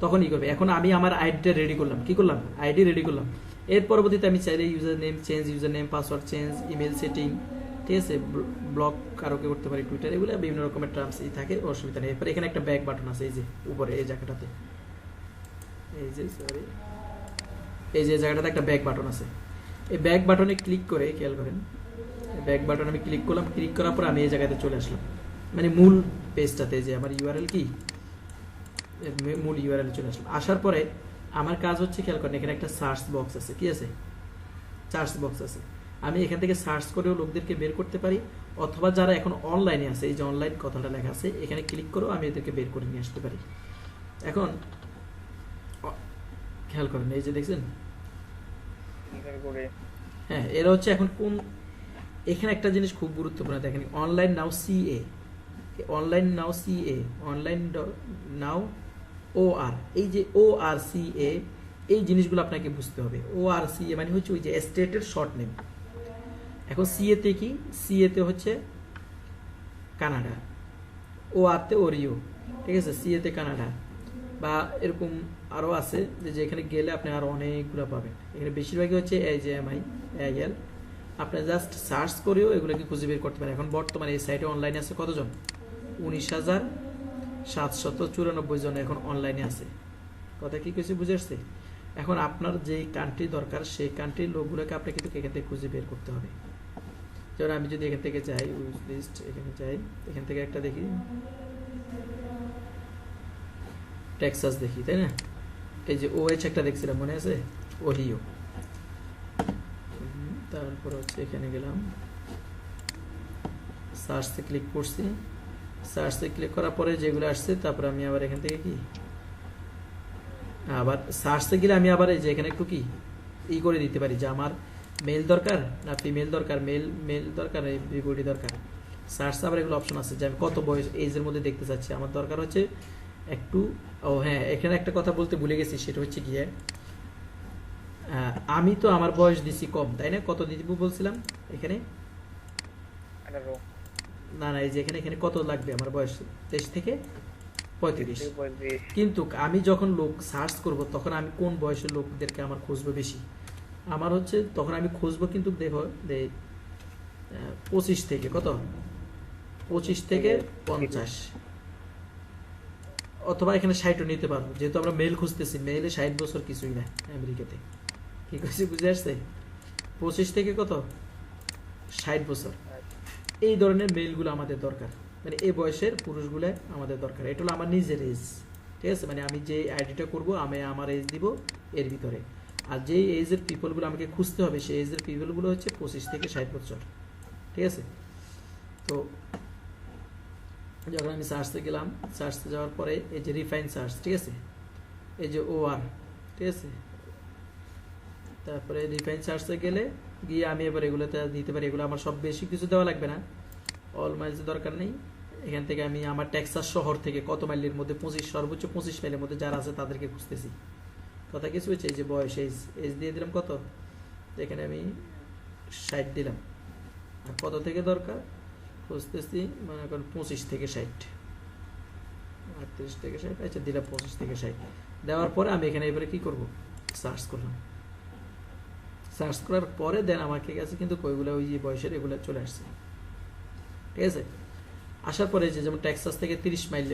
তখন কি করবে। এখন আমি আমার আইডিটা রেডি করলাম, কি করলাম, আইডি রেডি করলাম। এর পরবর্তীতে আমি চাইলে user name change, user name password change, email setting, ঠিক আছে, ব্লক কারোকে করতে পারি, টুইটার, এগুলো বিভিন্ন রকমের টার্মস থাকে, অসুবিধা নেই। এরপরে এখানে একটা ব্যাক বাটন আছে, এই যে উপরে এই জায়গাটাতে, এই যে জায়গাটাতে একটা ব্যাক বাটন আছে। এই ব্যাক বাটনে ক্লিক করে, খেয়াল করেন, ব্যাক বাটন আমি ক্লিক করলাম, ক্লিক করার পর আমি এই জায়গাতে চলে আসলাম, মানে মূল পেজটাতে, যে আমার ইউআরএল কি, মূল ইউআরএল চলে আসলাম। আসার পরে আমার কাজ হচ্ছে, খেয়াল করেন, এখানে একটা সার্চ বক্স আছে, কি আছে, সার্চ বক্স আছে। আমি এখান থেকে সার্চ করেও লোকদেরকে বের করতে পারি, অথবা যারা এখন অনলাইনে আছে, এই যে অনলাইন কথাটা লেখা আছে, এখানে ক্লিক করেও আমি এদেরকে বের করে নিয়ে আসতে পারি। এখন খেয়াল করেন, এই যে দেখছেন, হ্যাঁ, এরা হচ্ছে এখন কোন, এখানে একটা জিনিস খুব গুরুত্বপূর্ণ, দেখেন, online now CA, online now CA, online now OR, এই যে ওআর সিএ, এই জিনিসগুলো আপনাকে বুঝতে হবে। ওআর সিএ মানে হচ্ছে ওই যে স্টেটের শর্ট নেম। এখন সিএতে কি, সিএতে হচ্ছে কানাডা, ওআরতে ওরিও, ঠিক আছে, সিএতে কানাডা, বা এরকম আরও আছে, যে এখানে গেলে আপনি আরও অনেকগুলো পাবেন। এখানে বেশিরভাগই হচ্ছে AJMI AIL, আপনি জাস্ট সার্চ করেও এগুলোকে খুঁজে বের করতে পারেন। এখন বর্তমানে এই সাইটে অনলাইনে আছে কতজন, 19,794 জন এখন অনলাইনে আছে। কথা কি কিছু বুঝে আসছে? এখন আপনার যেই কান্ট্রি দরকার, সেই কান্ট্রির লোকগুলোকে আপনি কিন্তু এখান থেকে খুঁজে বের করতে হবে। যেমন আমি যদি এখান থেকে যাই, উইশ লিস্ট, এখানে যাই, এখান থেকে একটা দেখি, টেক্সাস দেখি, তাই না, এই যে OH একটা দেখছিলাম, মনে আছে, ওহিও। তারপর হচ্ছে এখানে গেলাম, সার্চে ক্লিক করছি, সার্চে ক্লিক করার পরে যেগুলো আসছে, তারপর আমি আবার এখান থেকে কি, আবার সার্চে গেলে আমি আবার এই যে এখানে একটু কি করে দিতে পারি, যে আমার মেল দরকার না ফিমেল দরকার, মেল দরকার, বিবডি দরকার। সার্চ আবার এগুলো অপশন আছে, যে আমি কত বয়স, এজের মধ্যে দেখতে চাচ্ছি, আমার দরকার হচ্ছে একটু, ও হ্যাঁ, এখানে একটা কথা বলতে ভুলে গেছি, সেটা হচ্ছে গিয়ে, আমি তো আমার বয়স দিছি কম, তাই না, কত দিব বলছিলাম এখানে, না এই যে এখানে কত লাগবে আমার বয়স, 23 থেকে 35। কিন্তু আমি যখন লোক সার্চ করব, তখন আমি কোন বয়সের লোকদেরকে আমার খুঁজবো বেশি, আমার হচ্ছে তখন আমি খুঁজবো, কিন্তু দেখো 25 থেকে কত, 25 থেকে 50, অথবা এখানে 60ও নিতে পারবো, যেহেতু আমরা মেল খুঁজতেছি, মেলে 60 বছর কিছুই না আমেরিকাতে, কি করছি বুঝে আসছে, 25 থেকে কত, 60 বছর, এই ধরনের মেলগুলো আমাদের দরকার, মানে এই বয়সের পুরুষগুলো আমাদের দরকার। এটা হলো আমার নিজের এজ, ঠিক আছে, মানে আমি যে আইডিটা করব, আমি আমার এজ দিব এর ভিতরে, আর যেই এজের পিপলগুলো আমাকে খুঁজতে হবে, সেই এজের পিপলগুলো হচ্ছে 25 থেকে 60 বছর, ঠিক আছে। তো যখন আমি সার্চে গেলাম, সার্চে যাওয়ার পরে এই যে রিফাইন সার্চ, ঠিক আছে, এই যে OR, ঠিক আছে, তারপরে রিফাইন সার্চে গেলে গিয়ে আমি এবার এগুলোতে দিতে পারি, এগুলো আমার সব বেশি কিছু দেওয়া লাগবে না, অল মাইলস দরকার নেই। এখান থেকে আমি আমার টেক্সাস শহর থেকে কত মাইলের মধ্যে, সর্বোচ্চ 25 মাইলের মধ্যে যারা আছে তাদেরকে খুঁজতেছি, কথা কিছু হচ্ছে, এই যে বয়স এজ এজ দিয়ে দিলাম কত, তো এখানে আমি 60 দিলাম। আর কত থেকে দরকার খুঁজতেছি, মনে করেন 25 থেকে 60, 38 থেকে 60, আচ্ছা দিলাম 25 থেকে 60। দেওয়ার পরে আমি এখানে এবারে কি করব, সার্চ করলাম। সার্চ করার পরে দেন আমাকে কাছে কিন্তু ওইগুলো ওই যে বয়সের এগুলো চলে আসছে, ঠিক আছে। আসার পরে যে যেমন টেক্সাস থেকে 30 মাইল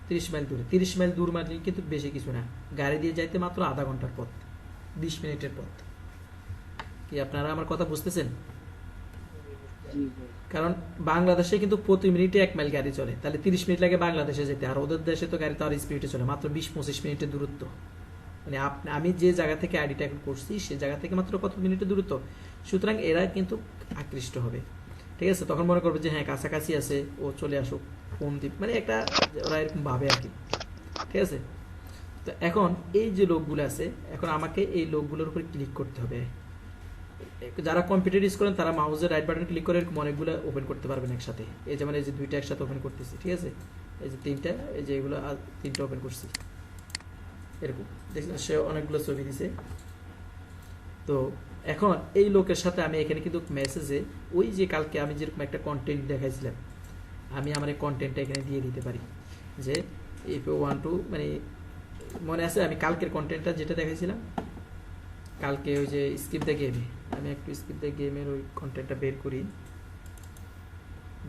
30 মাইল দূরে, 30 মাইল দূর মানে কিন্তু বেশি কিছু না, গাড়ি দিয়ে যাইতে মাত্র আধা ঘন্টার পথ, 20 মিনিটের পথ। কি আপনারা আমার কথা বুঝতেছেন? কারণ বাংলাদেশে কিন্তু প্রতি মিনিটে 1 মাইল গাড়ি চলে, তাহলে 30 মিনিট লাগে বাংলাদেশে যেতে, আর ওদের দেশে তো গাড়ি তো আর স্পিডে চলে, মাত্র 20-25 মিনিটের দূরত্ব। মানে আমি যে জায়গা থেকে আইডিটা এখন করছি সে জায়গা থেকে মাত্র কত মিনিটের দূরত্ব, সুতরাং এরা কিন্তু আকৃষ্ট হবে, ঠিক আছে। তখন মনে করবে যে হ্যাঁ কাছাকাছি আছে, ও চলে আসুক, ফোন দ্বীপ, মানে একটা ওরা এরকম ভাবে আর কি, ঠিক আছে। তো এখন এই যে লোকগুলো আছে, এখন আমাকে এই লোকগুলোর উপরে ক্লিক করতে হবে। যারা কম্পিউটার ইউজ করেন তারা মাউসের রাইট বাটন ক্লিক করে এরকম অনেকগুলো ওপেন করতে পারবেন একসাথে। এই যেমন এই যে 2টা একসাথে ওপেন করতেছি, ঠিক আছে, এই যে 3টা, এই যে এগুলো 3টা ওপেন করছি, এরকম দেখছেন সে অনেকগুলো ছবি দিছে। তো এখন এই লোকের সাথে আমি এখানে কিন্তু মেসেজে ওই যে কালকে আমি যেরকম একটা কন্টেন্ট দেখাইছিলাম, আমি আমার এই কন্টেন্টটা এখানে দিয়ে দিতে পারি যে ইফ ইউ ওয়ান্ট টু, মানে মনে আছে আমি কালকের কন্টেন্টটা যেটা দেখাইছিলাম কালকে, ওই যে স্কিপ দ্য গেমে, আমি একটু স্কিপ দ্য গেমের ওই কন্টেন্টটা বের করি,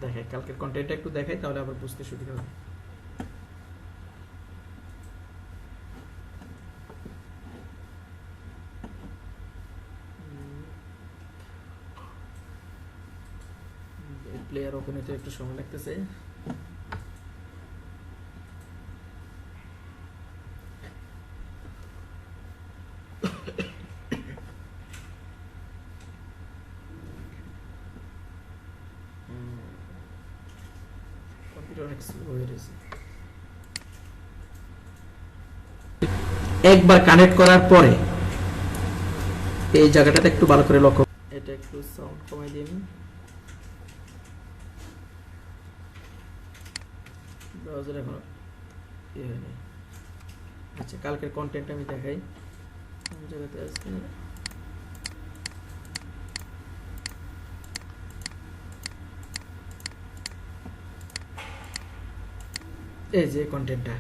দেখাই কালকের কন্টেন্টটা একটু দেখাই, তাহলে আবার বুঝতে সুবিধা হবে। প্লেয়ার ওপেন হতে একটু সময় লাগতেছে। একবার কানেক্ট করার পরে এই জায়গাটাতে একটু ভালো করে লক্ষ্য, এটা একটু সাউন্ড কমাই দিই আমি, ব্রাউজার এখনো ইয়ে হয়নি। আচ্ছা কালকের কন্টেন্ট আমি দেখাই, কোন জায়গাতে আছে, এই যে কন্টেন্টটা,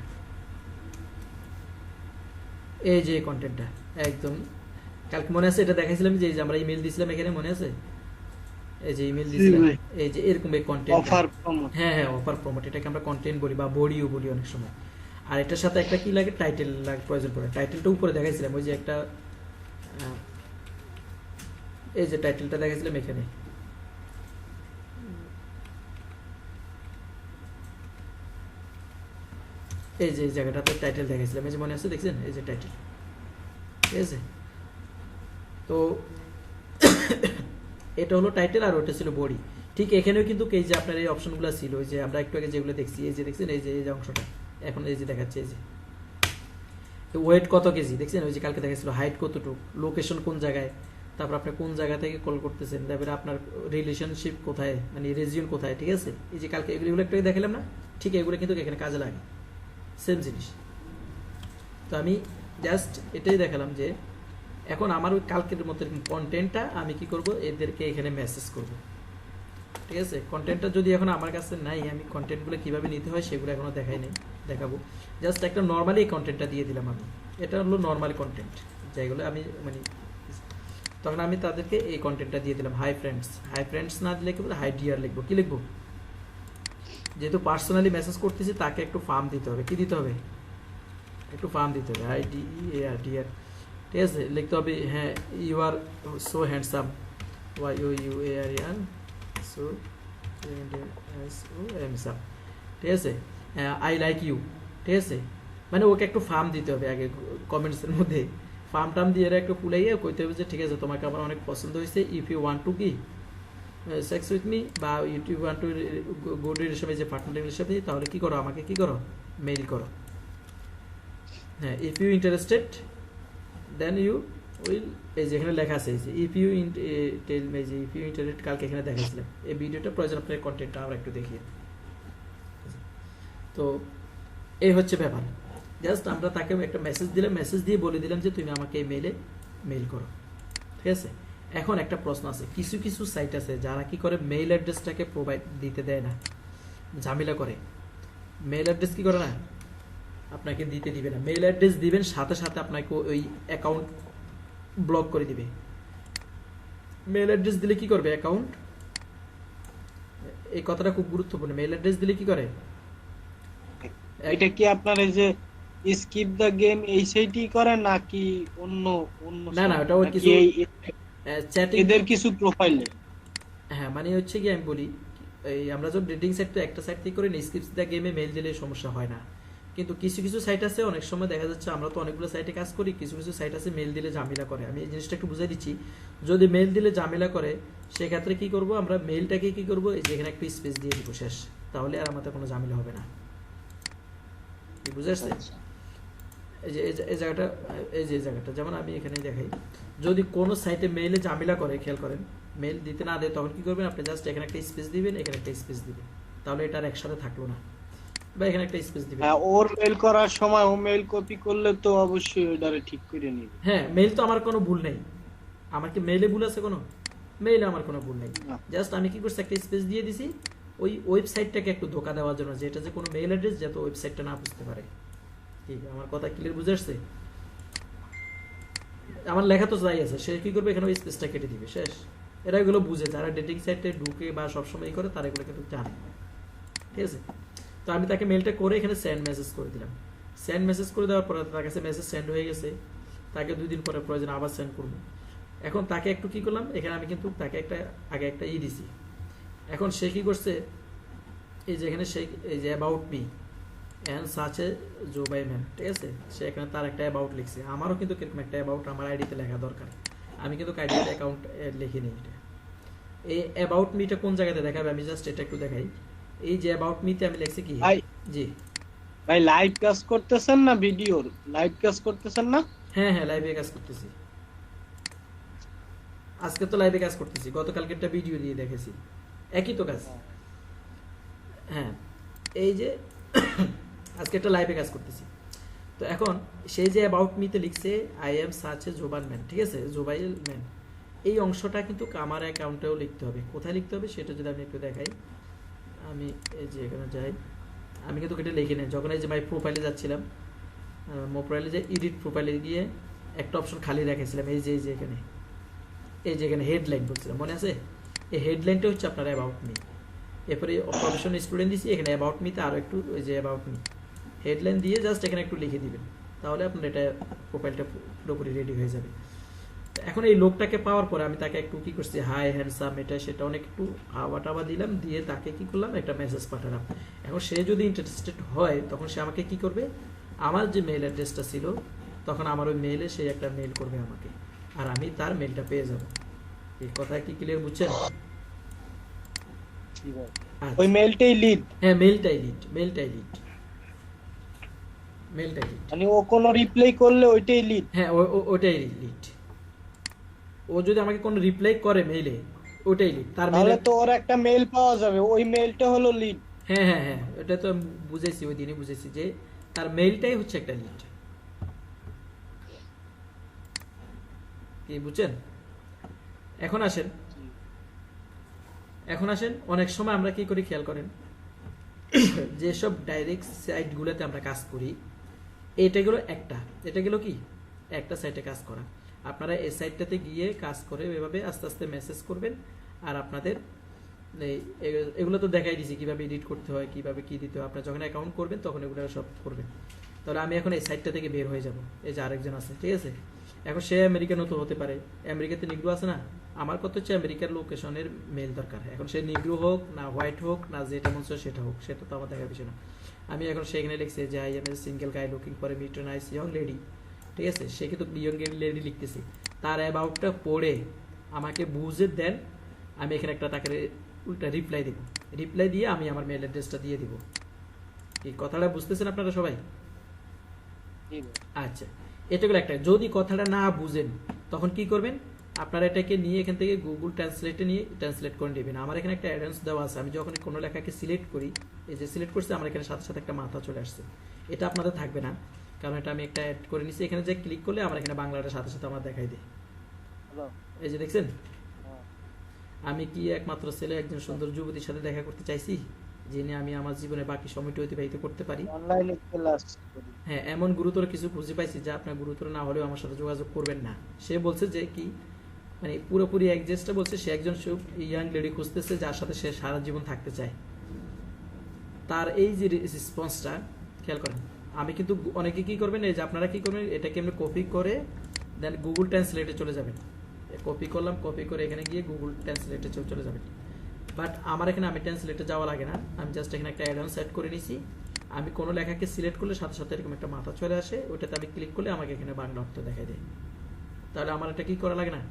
এই যে কন্টেন্টটা একদম কালকে মনে আছে, এটা দেখাইছিলাম যে আমরা ইমেল দিছিলাম এখানে, মনে আছে এই যে ইমেল দিছিলাম, এই যে এরকম এই কন্টেন্ট, অফার প্রমোট, হ্যাঁ হ্যাঁ অফার প্রমোট, এটাকে আমরা কন্টেন্ট বলি বা বডিও বলি অনেক সময়। আর এটার সাথে একটা কি লাগে, টাইটেল লাগে, প্রয়োজন পড়ে। টাইটেলটা উপরে দেখাইছিলাম, ওই যে একটা এই যে টাইটেলটা দেখাইছিলাম এখানে, এই যে জায়গাটাতে টাইটেল দেখাইছিলাম, এই যে মনে আছে দেখছেন, এই যে টাইটেল, ঠিক আছে। তো এটা হলো টাইটেল আর ওটা ছিল বডি। ঠিক এখানেও কিন্তু এই যে আপনার এই অপশনগুলো ছিল, ওই যে আমরা একটু আগে যেগুলো দেখছি, এই যে দেখছেন এই যে অংশটা এখন এই যে দেখাচ্ছে, এই যে ওয়েট কত কেজি দেখছেন, ওই যে কালকে দেখাচ্ছিল হাইট কতটুকু, লোকেশন কোন জায়গায়, তারপর আপনি কোন জায়গা থেকে কল করতেছেন, তারপরে আপনার রিলেশনশিপ কোথায়, মানে রিজিয়ন কোথায়, ঠিক আছে। এই যে কালকে এগুলো একটু দেখালাম না, ঠিক এগুলো কিন্তু এখানে কাজে লাগে, সেম জিনিস। তো আমি জাস্ট এটাই দেখালাম যে এখন আমার ওই কালকের মতো কন্টেন্টটা আমি কি করব, এদেরকে এখানে মেসেজ করব, ঠিক আছে। কন্টেন্টটা যদি এখন আমার কাছে নাই, আমি কন্টেন্টগুলো কিভাবে নিতে হয় সেগুলো এখনো দেখাই নাই, দেখাবো। জাস্ট একটা নর্মালি এই কন্টেন্টটা দিয়ে দিলাম আমি, এটা হলো নর্মাল কন্টেন্ট যেগুলো আমি মানে, তখন আমি তাদেরকে এই কন্টেন্টটা দিয়ে দিলাম, হাই ফ্রেন্ডস না দিলে কি বলে, হাই ডিয়ার লিখবো, কি লিখবো, যেহেতু পার্সোনালি মেসেজ করতেছি তাকে একটু ফার্ম দিতে হবে, কি দিতে হবে, একটু ফার্ম দিতে হবে, হাই ডিয়ার, ঠিক আছে। লিখতে হবে হ্যাঁ, you are so handsome, why you are ইয়ান সো হ্যান্ডসাম, ঠিক আছে। আই লাইক ইউ, ঠিক আছে। মানে ওকে একটু ফার্ম দিতে হবে আগে কমেন্টসের মধ্যে, ফার্ম টার্ম দিয়ে একটু ফুলাইয়ে কইতে হবে যে ঠিক আছে তোমাকে আমার অনেক পছন্দ হয়েছে, ইফ ইউ ওয়ান্ট টু কি সেক্স উইথ মি, বা if you want to good relation, যে পার্টনার রিলেশন, তাহলে কি করো, আমাকে কি করো, মেইল করো। হ্যাঁ, if you interested then you will, এই যেখানে লেখা আছে ইফ ইউ টেল মি, যে ইফ ইউ ইন্টারেস্টেড কালকে এখানে দেখাইছিলাম। এই ভিডিওটা প্রয়োজন আপনার কন্টেন্টটা আমরা একটু দেখি। তো এই হচ্ছে ব্যাপার, জাস্ট আমরা তাকে একটা মেসেজ দিলাম, মেসেজ দিয়ে বলে দিলাম যে তুমি আমাকে এই মেইলে মেইল করো, ঠিক আছে। এখন একটা প্রশ্ন আছে, কিছু কিছু সাইট আছে যারা কি করে মেইল অ্যাড্রেসটাকে প্রোভাইড দিতে দেয় না, ঝামেলা করে। মেইল অ্যাড্রেস কি করে না, আপনাকে দিতে দিবে না। মেইল অ্যাড্রেস দিবেন সাথে সাথে আপনাকে ওই অ্যাকাউন্ট ব্লক করে দিবে। মেইল অ্যাড্রেস দিলে কি করবে অ্যাকাউন্ট, এই কথাটা খুব গুরুত্বপূর্ণ। মেইল অ্যাড্রেস দিলে কি করে, এটা কি আপনার এই যে স্কিপ দ্য গেম এই সেইটি করে নাকি অন্য অন্য না না, ওটা ওই নাকি কিছু চ্যাটিং, এদের কিছু প্রোফাইলে? হ্যাঁ মানে হচ্ছে কি আমি বলি, এই আমরা যখন ডেটিং সাইট তো একটা সাইট থেকে করে স্ক্রিপ্ট দ্য গেমে মেইল দিলে সমস্যা হয় না, কিন্তু কিছু কিছু সাইট আছে অনেক সময় দেখা যাচ্ছে, আমরা তো অনেকগুলো সাইটে কাজ করি, কিছু কিছু সাইট আছে মেইল দিলে ঝামেলা করে। আমি এই জিনিসটা একটু বুঝাই দিচ্ছি। যদি মেইল দিলে ঝামেলা করে সেক্ষেত্রে কি করব, আমরা মেইলটাকে কি করব, এই যে এখানে একটু স্পেস দিয়ে দিব শেষ, তাহলে আর আমাদের কোনো ঝামেলা হবে না। কি বুঝে আসছে? এই যে এই জায়গাটা, এই যে জায়গাটা যেমন আমি এখানে দেখাই, যদি কোনো সাইটে মেইলে ঝামেলা করে, খেয়াল করেন, মেইল দিতে না দেয় তখন কি করবেন, আপনি জাস্ট এখানে একটা স্পেস দিবেন, এখানে একটা স্পেস দিবেন, তাহলে এটা আর একসাথে থাকলো না, বা এখানে একটা স্পেস দিবেন। হ্যাঁ, ওর মেল করার সময় ও মেল কপি করলে তো অবশ্যই ওটারে ঠিক করে নিবে। হ্যাঁ, মেইল তো আমার কোনো ভুল নেই, আমার কি মেইলে ভুল আছে কোনো? মেইলে আমার কোনো ভুল নেই, না। জাস্ট আমি কি করছি, একটা স্পেস দিয়ে দিছি ওই ওয়েবসাইটটাকে একটু ধোকা দেওয়ার জন্য, যে এটা যে কোনো মেইল অ্যাড্রেস, যাতে ওয়েবসাইটটা না বুঝতে পারে। ঠিক, আমার কথা ক্লিয়ার বুঝে আসছে? আমার লেখা তো যাই আছে, সে কি করবে, এখানে ওই স্পেসটা কেটে দিবে শেষ। এরা এগুলো বুঝে, যারা ডেটিং সাইটে ঢুকে বা সবসময় করে, তারা এগুলো কিন্তু জানে, ঠিক আছে। তো আমি তাকে মেলটা করে এখানে সেন্ড মেসেজ করে দিলাম। সেন্ড মেসেজ করে দেওয়ার পরে তার কাছে মেসেজ সেন্ড হয়ে গেছে, তাকে 2 দিন পরে প্রয়োজন আবার সেন্ড করবো। এখন তাকে একটু কি করলাম, এখানে আমি কিন্তু তাকে একটা আগে একটা দিছি। এখন সে কি করছে, এই যে এখানে সে এই যে অ্যাবাউট মি অ্যান্ড সার্চে জো বাই ম্যান, ঠিক আছে, সে এখানে তার একটা অ্যাবাউট লিখছে। আমারও কিন্তু কিরকম একটা অ্যাবাউট আমার আইডিতে লেখা দরকার, আমি কিন্তু আইডিতে অ্যাকাউন্ট লিখে নিই। এটা এই অ্যাবাউট মিটা কোন জায়গাতে দেখাবে, আমি জাস্ট এটা একটু দেখাই। এই যে অ্যাবাউট মিতে আমি লিখছি কি, জি ভাই লাইভ কাজ করতেছেন না ভিডিওর? লাইভ কাজ করতেছেন না? হ্যাঁ হ্যাঁ, লাইভে কাজ করতেছি, আজকে তো লাইভে কাজ করতেছি, গতকালকে একটা ভিডিও দিয়ে দেখেছি, একই তো কাজ। হ্যাঁ, এই যে আজকে একটা লাইভে কাজ করতেছি। তো এখন সেই যে অ্যাবাউট মিতে লিখছে আই এম সার্চে জোবান ম্যান, ঠিক আছে, জোবাইল ম্যান, এই অংশটা কিন্তু আমার অ্যাকাউন্টেও লিখতে হবে। কোথায় লিখতে হবে সেটা যদি আমি একটু দেখাই, আমি এই যে এখানে যাই, আমি কিন্তু এটা লিখে নেই। যখন এই যে মাই প্রোফাইলে যাচ্ছিলাম, প্রোফাইলে যে এডিট প্রোফাইলে গিয়ে একটা অপশন খালি রেখেছিলাম, এই যে এখানে, এই যে এখানে হেডলাইন বলছিলাম, মনে আছে? এই হেডলাইনটা হচ্ছে আপনার অ্যাবাউট মি। এরপরে প্রফেশন স্টুডেন্ট দিচ্ছি, এখানে অ্যাবাউট মিতে আরও একটু ওই যে অ্যাবাউট মি হেডলাইন দিয়ে জাস্ট এখানে একটু লিখে দিবেন, তাহলে আপনার এটা প্রোফাইলটা পুরোপুরি রেডি হয়ে যাবে। এখন এই লোকটাকে পাওয়ার পরে আমি তাকে একটু কি করছি, হাই হ্যান্ডসাম এটা সেটা অনেক একটু হাওয়া টাওয়া দিলাম, দিয়ে তাকে কি করলাম, একটা মেসেজ পাঠালাম। এখন সে যদি ইন্টারেস্টেড হয় তখন সে আমাকে কি করবে, আমার যে মেইল অ্যাড্রেসটা ছিল তখন আমার ওই মেইলে সে একটা মেইল করবে আমাকে, আর আমি তার মেইলটা পেয়ে যাব। এই কথা কি ক্লিয়ার বুঝছেন? আচ্ছা। ওই মেলটাই লিড? হ্যাঁ, মেইলটাই লিড, মেইলটাই লিড, মেইলটাই লিড। মানে ও কোনো রিপ্লাই করলে ওইটাই লিড? হ্যাঁ, ওটাই লিড। ও যদি আমাকে কোনো রিপ্লাই করে মেইলে, ওটাই লিড। তার মেইলে তাহলে তো ওর একটা মেল পাওয়া যাবে, ওই মেলটা হলো লিড। হ্যাঁ হ্যাঁ হ্যাঁ, এটা তো বুঝেছি, ওই দিনই বুঝেছি যে তার মেইলটাই হচ্ছে একটা লিড। কি বুঝছেন? এখন আসেন, অনেক সময় আমরা কি করি খেয়াল করেন, যেসব ডাইরেক্ট সাইটগুলোতে আমরা কাজ করি, এটা গেলো কি একটা সাইটে কাজ করা। আপনারা এই সাইটটাতে গিয়ে কাজ করে এভাবে আস্তে আস্তে মেসেজ করবেন, আর আপনাদের এগুলো তো দেখাই দিছি কিভাবে এডিট করতে হয়, কিভাবে কি দিতে হয়। আপনারা যখন অ্যাকাউন্ট করবেন তখন এগুলো সব করবেন। তাহলে আমি এখন এই সাইটটা থেকে বের হয়ে যাব। এই যে আরেকজন আছে, ঠিক আছে, এখন সে আমেরিকান তো হতে পারে, আমেরিকাতে নিগ্রো আছে না, আমার কথা হচ্ছে আমেরিকার লোকেশনের মেল দরকার। এখন সে নিগ্রো হোক না হোয়াইট হোক না যেটা মনে হচ্ছে সেটা হোক, সেটা তো আমার দেখার বিষয় না। আমি এখন সেখানে লিখছি যে I M a single guy looking for A mid nice young lady, ঠিক আছে, সে কিন্তু ইয়ং লেডি লিখতেছি। তার অ্যাবাউটটা পড়ে আমাকে বুঝে দেন, আমি এখানে একটা তাকে উল্টা রিপ্লাই দিব, রিপ্লাই দিয়ে আমি আমার মেল অ্যাড্রেসটা দিয়ে দিব। এই কথাটা বুঝতেছেন আপনারা সবাই? আচ্ছা, এটাগুলো একটা। যদি কথাটা না বুঝেন তখন কি করবেন, আপনারা এটাকে নিয়ে এখান থেকে গুগল ট্রান্সলেটে নিয়ে ট্রান্সলেট করে নেবেন। আমার এখানে একটা অ্যাডভান্স দেওয়া আছে, আমি যখন কোনো লেখাকে সিলেক্ট করি, এই যে সিলেক্ট করছি, আমার এখানে সাথে সাথে একটা মাথা চলে আসছে। এটা আপনাদের থাকবে না, কারণ এটা আমি একটা অ্যাড করে নিছি। এখানে যে ক্লিক করলে আমার এখানে বাংলাটা সাথে সাথে আমার দেখাই দেয়। হ্যালো এই যে দেখছেন, আমি কি একমাত্র ছেলে একজন সুন্দর যুবতীর সাথে দেখা করতে চাইছি, যিনি আমি আমার জীবনে বাকি সময়টা অতিবাহিত করতে পারি। অনলাইনে ক্লাস করি। হ্যাঁ, এমন গুরুতর কিছু খুঁজে পাইছি যা আপনার গুরুতর না হলেও আমার সাথে যোগাযোগ করবেন না। সে বলছে যে কি, মানে পুরোপুরি একজেস্টটা বলছে সে একজন ইয়াং লেডি খুঁজতেছে যার সাথে সে সারা জীবন থাকতে চায়। তার এই যে রেসপন্সটা খেয়াল করেন। আমি কিন্তু অনেকে কি করবেন, এই যে আপনারা কি করবেন, এটাকে এমনি কপি করে দেন গুগল ট্রান্সলেটে চলে যাবেন। কপি করলাম, কপি করে এখানে গিয়ে গুগল ট্রান্সলেটে চলে যাবেন। বাট আমার এখানে আমি ট্রান্সলেটে যাওয়া লাগে না, আমি জাস্ট এখানে একটা অ্যাড অন সেট করে নিছি। আমি কোনো লেখাকে সিলেক্ট করলে সাথে সাথে এরকম একটা মাথা চলে আসে, ওইটাতে আমি ক্লিক করলে আমাকে এখানে বাংলা অর্থ দেখাই দেয়। তাহলে আমার এটা কি করা লাগে না,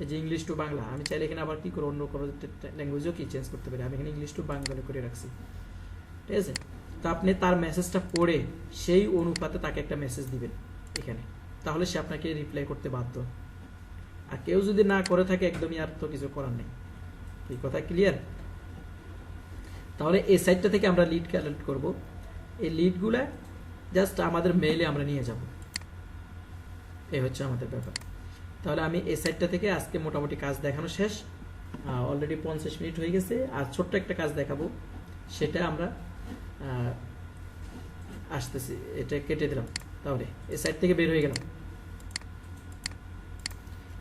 এই যে ইংলিশ টু বাংলা, আমি চাইলে এখানে আবার কি করে অন্য কোনো ল্যাঙ্গুয়েজও কি চেঞ্জ করতে পারি। আমি এখানে ইংলিশ টু বাংলা করে রাখছি, ঠিক আছে। তো আপনি তার মেসেজটা পড়ে সেই অনুপাতে তাকে একটা মেসেজ দিবেন এখানে, তাহলে সে আপনাকে রিপ্লাই করতে বাধ্য। আর কেউ যদি না করে থাকে একদমই আর তো কিছু করার নেই। এই কথা ক্লিয়ার? তাহলে এই সাইটটা থেকে আমরা লিড কালেক্ট করব। এই লিডগুলা জাস্ট আমাদের মেইলে আমরা নিয়ে যাব, এই হচ্ছে আমাদের ব্যাপার। তাহলে আমি এই সাইটটা থেকে আজকে মোটামুটি কাজ দেখানো শেষ, অলরেডি 50 মিনিট হয়ে গেছে। আর ছোট্ট একটা কাজ দেখাবো, সেটা আমরা আসতেছি, এটা কেটে দিলাম। তাহলে এই সাইট থেকে বের হয়ে গেলাম।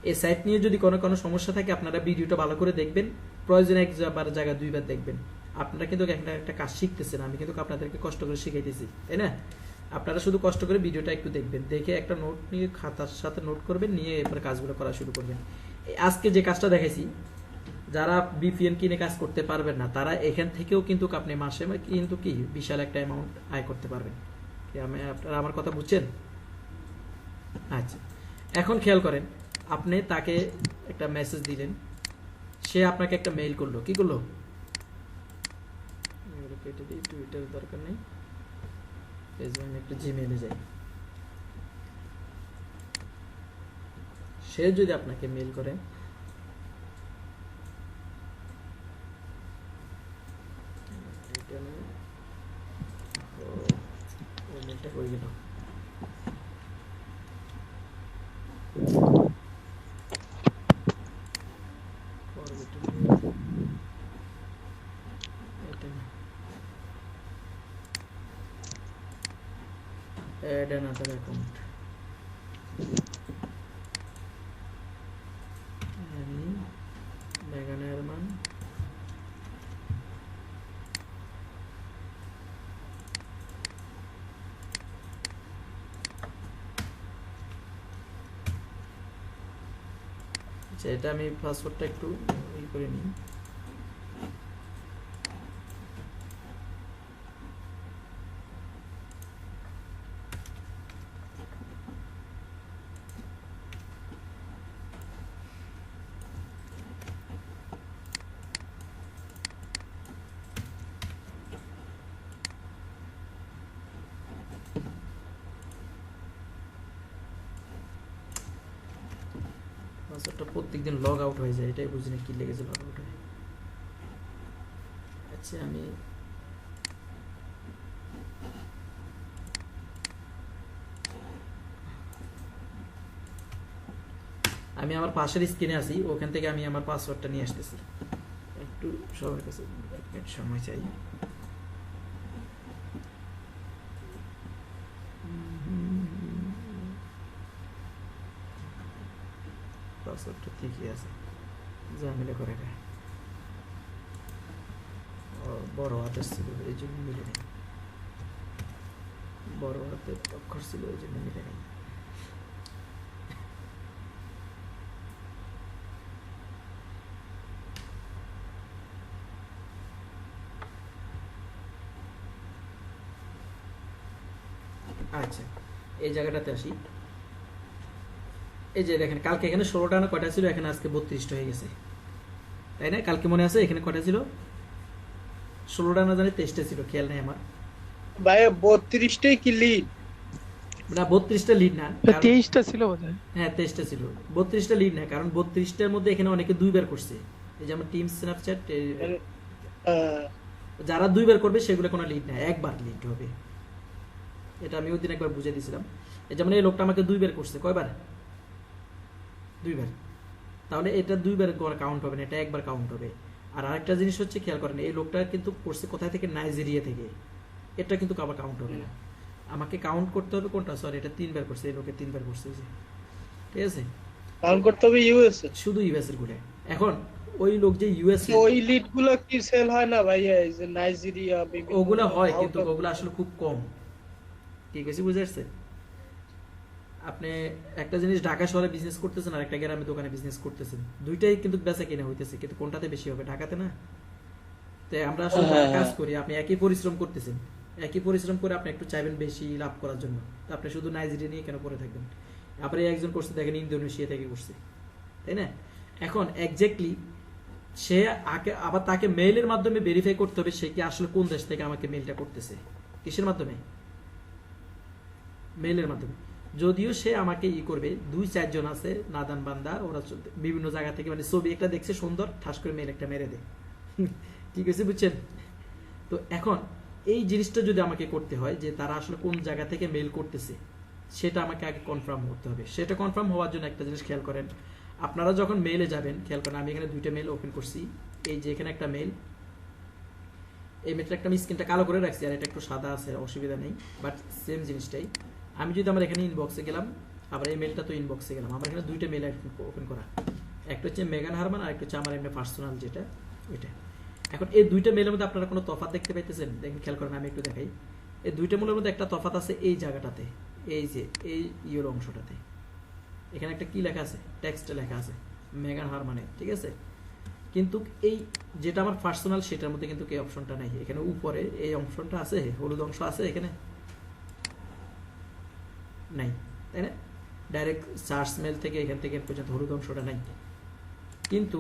এই সাইট নিয়ে যদি কোনো সমস্যা থাকে আপনারা ভিডিওটা ভালো করে দেখবেন, প্রয়োজনে একবার জায়গা দুইবার দেখবেন। আপনারা কিন্তু একটা কাজ শিখতেছেন, আমি কিন্তু আপনাদেরকে কষ্ট করে শিখাইতেছি, তাই না? আপনারা শুধু কষ্ট করে ভিডিওটা একটু দেখবেন, দেখে একটা নোট নিয়ে খাতার সাথে নোট করবেন, নিয়ে এরপরে কাজগুলো করা শুরু করবেন। আজকে যে কাজটা দেখাইছি, যারা বিপিএন কিনে কাজ করতে পারবেন না তারা এখান থেকেও কিন্তু আপনি মাসে কিন্তু কি বিশাল একটা অ্যামাউন্ট আয় করতে পারবেন। আপনারা আমার কথা বুঝছেন? আচ্ছা, এখন খেয়াল করেন, আপনি তাকে একটা মেসেজ দিলেন, সে আপনাকে একটা মেইল করলো, কি করলো, টুইটার দরকার নেই, আমি একটু জিমেইলে যাই। সে যদি আপনাকে মেইল করে, মেইলটা হয়ে গেল। Add another account. Megan Ehrman. আচ্ছা, এটা আমি পাসওয়ার্ডটা একটু ই করে নিই। পাসওয়ার্ডটা প্রত্যেকদিন লগ আউট হয়ে যায়, এটাই বুঝি না কি লেগেছে লগ আউট হয়। আচ্ছা, আমি আমার পাশের স্ক্রিনে আছি, ওখান থেকে আমি আমার পাসওয়ার্ডটা নিয়ে আসতেছি। একটু সবার কাছে সময় চাই। পাসওয়ার্ডটা ঠিকই আছে, ঝামেলা করে না। বড় হাতের ছিল এই জন্য মিলে নেই, বড় হাতের অক্ষর ছিল এই জন্য মিলে নেই। আচ্ছা, এই জায়গাটাতে আসি। এই যে দেখেন, কালকে এখানে 16টা না কয়টা ছিল, এখানে আজকে 32টা হয়ে গেছে, তাই না? কালকে মনে আছে এখানে কয়টা ছিল? 16টা না জানি 23টা ছিল, খেয়াল নেই আমার। ভাই 32টাই কি লিড? না, 32টা লিড না, 23টা ছিল বোধহয়। হ্যাঁ 23টা ছিল, 32টা লিড না, কারণ 32টার মধ্যে এখানে অনেকে দুইবার করছে। এই যে আমার টিম স্ন্যাপচ্যাট, যারা দুইবার করবে সেগুলো কোনো লিড না, একবার লিড হবে। এটা আমি ওই দিন একবার বুঝিয়ে দিয়েছিলাম। এই যেমন এই লোকটা আমাকে 2 বার করছে, কয়বার? 2 বার। তাহলে এটা 2 বার কাউন্ট হবে না, এটা একবার কাউন্ট হবে। আর আরেকটা জিনিস হচ্ছে খেয়াল করেন, এই লোকটা কিন্তু করছে কোথায় থেকে? নাইজেরিয়া থেকে। এটা কিন্তু আবার কাউন্ট হবে না, আমাকে কাউন্ট করতে হবে কোনটা? সরি, এটা 3 বার করছে, এই লোকে 3 বার করছে, ঠিক আছে? কাউন্ট করতে হবে ইউএসএ। শুধু ইউএস এর গুলো। এখন ওই লোক যে ইউএস, ওই লিড গুলো কি সেল হয় না ভাইয়া? এই যে নাইজেরিয়া, বিভিন্ন ওগুলা হয় কিন্তু out of- ওগুলা আসলে খুব কম। ঠিক আছে, বুঝে আসছে? আপনি একটা জিনিস ঢাকা শহরে বিজনেস করতেছেন আর একটা গ্রামে দোকানে বিজনেস করতেছেন, দুইটাই কিন্তু বেচা কিনা হইতেছে, কিন্তু কোনটাতে বেশি হবে? ঢাকাতে না? তো আমরা আসলে হ্যাঁ, কাজ হ্যাঁ। করি, আপনি একই পরিশ্রম করতেছেন, একই পরিশ্রম করে আপনি একটু চাইবেন বেশি লাভ করার জন্য, তো আপনি শুধু নাইজেরিয়া নিয়ে কেন পড়ে থাকবেন? আপনি একজন করছে দেখেন ইন্দোনেশিয়া থেকে করছে, তাই না? এখন এক্স্যাক্টলি সে আবার তাকে মেইলের মাধ্যমে ভেরিফাই করতে হবে সে কি আসলে কোন দেশ থেকে আমাকে মেইলটা করতেছে। কিসের মাধ্যমে? মেইলের মাধ্যমে। যদিও সে আমাকে করবে, 2-4 জন আছে নাদান বান্দা, ওরা বিভিন্ন জায়গা থেকে মানে ছবি একটা দেখছে সুন্দর, ঠাস করে মেইল একটা মেরে দেয়। ঠিক আছে, বুঝছেন? তো এখন এই জিনিসটা যদি আমাকে করতে হয় যে তারা আসলে কোন জায়গা থেকে মেইল করতেছে, সেটা আমাকে আগে কনফার্ম করতে হবে। সেটা কনফার্ম হওয়ার জন্য একটা জিনিস খেয়াল করেন, আপনারা যখন মেইলে যাবেন, খেয়াল করেন আমি এখানে 2টা মেইল ওপেন করছি। এই যে এখানে একটা মেইল, এই মেইলটা একটা আমি স্ক্রিনটা কালো করে রাখছি, আর এটা একটু সাদা আছে, অসুবিধা নেই, বাট সেম জিনিসটাই। আমি যদি আমার এখানে ইনবক্সে গেলাম, আবার এই মেইলটা তো ইনবক্সে গেলাম, আমার এখানে 2টা মেইল ওপেন করা, একটা হচ্ছে মেগান হারমান আর একটা হচ্ছে আমার এমনি পার্সোনাল যেটা ওইটা। এখন এই 2টা মেইলের মধ্যে আপনারা কোনো তফাৎ দেখতে পাইতেছেন? দেখেন, খেয়াল করেন, আমি একটু দেখাই। এই 2টা মেইলের মধ্যে একটা তফাৎ আছে এই জায়গাটাতে, এই যে এই ইয়ের অংশটাতে, এখানে একটা কি লেখা আছে? টেক্সটে লেখা আছে মেগান হারমানে, ঠিক আছে? কিন্তু এই যেটা আমার পার্সোনাল সেটার মধ্যে কিন্তু এই অপশনটা নাই। এখানে উপরে এই অপশনটা আছে, হলুদ অংশ আছে, এখানে নাই, তাই না? ডাইরেক্ট সার্চ মেল থেকে এখান থেকে পর্যন্ত হলুদ অংশটা নাই। কিন্তু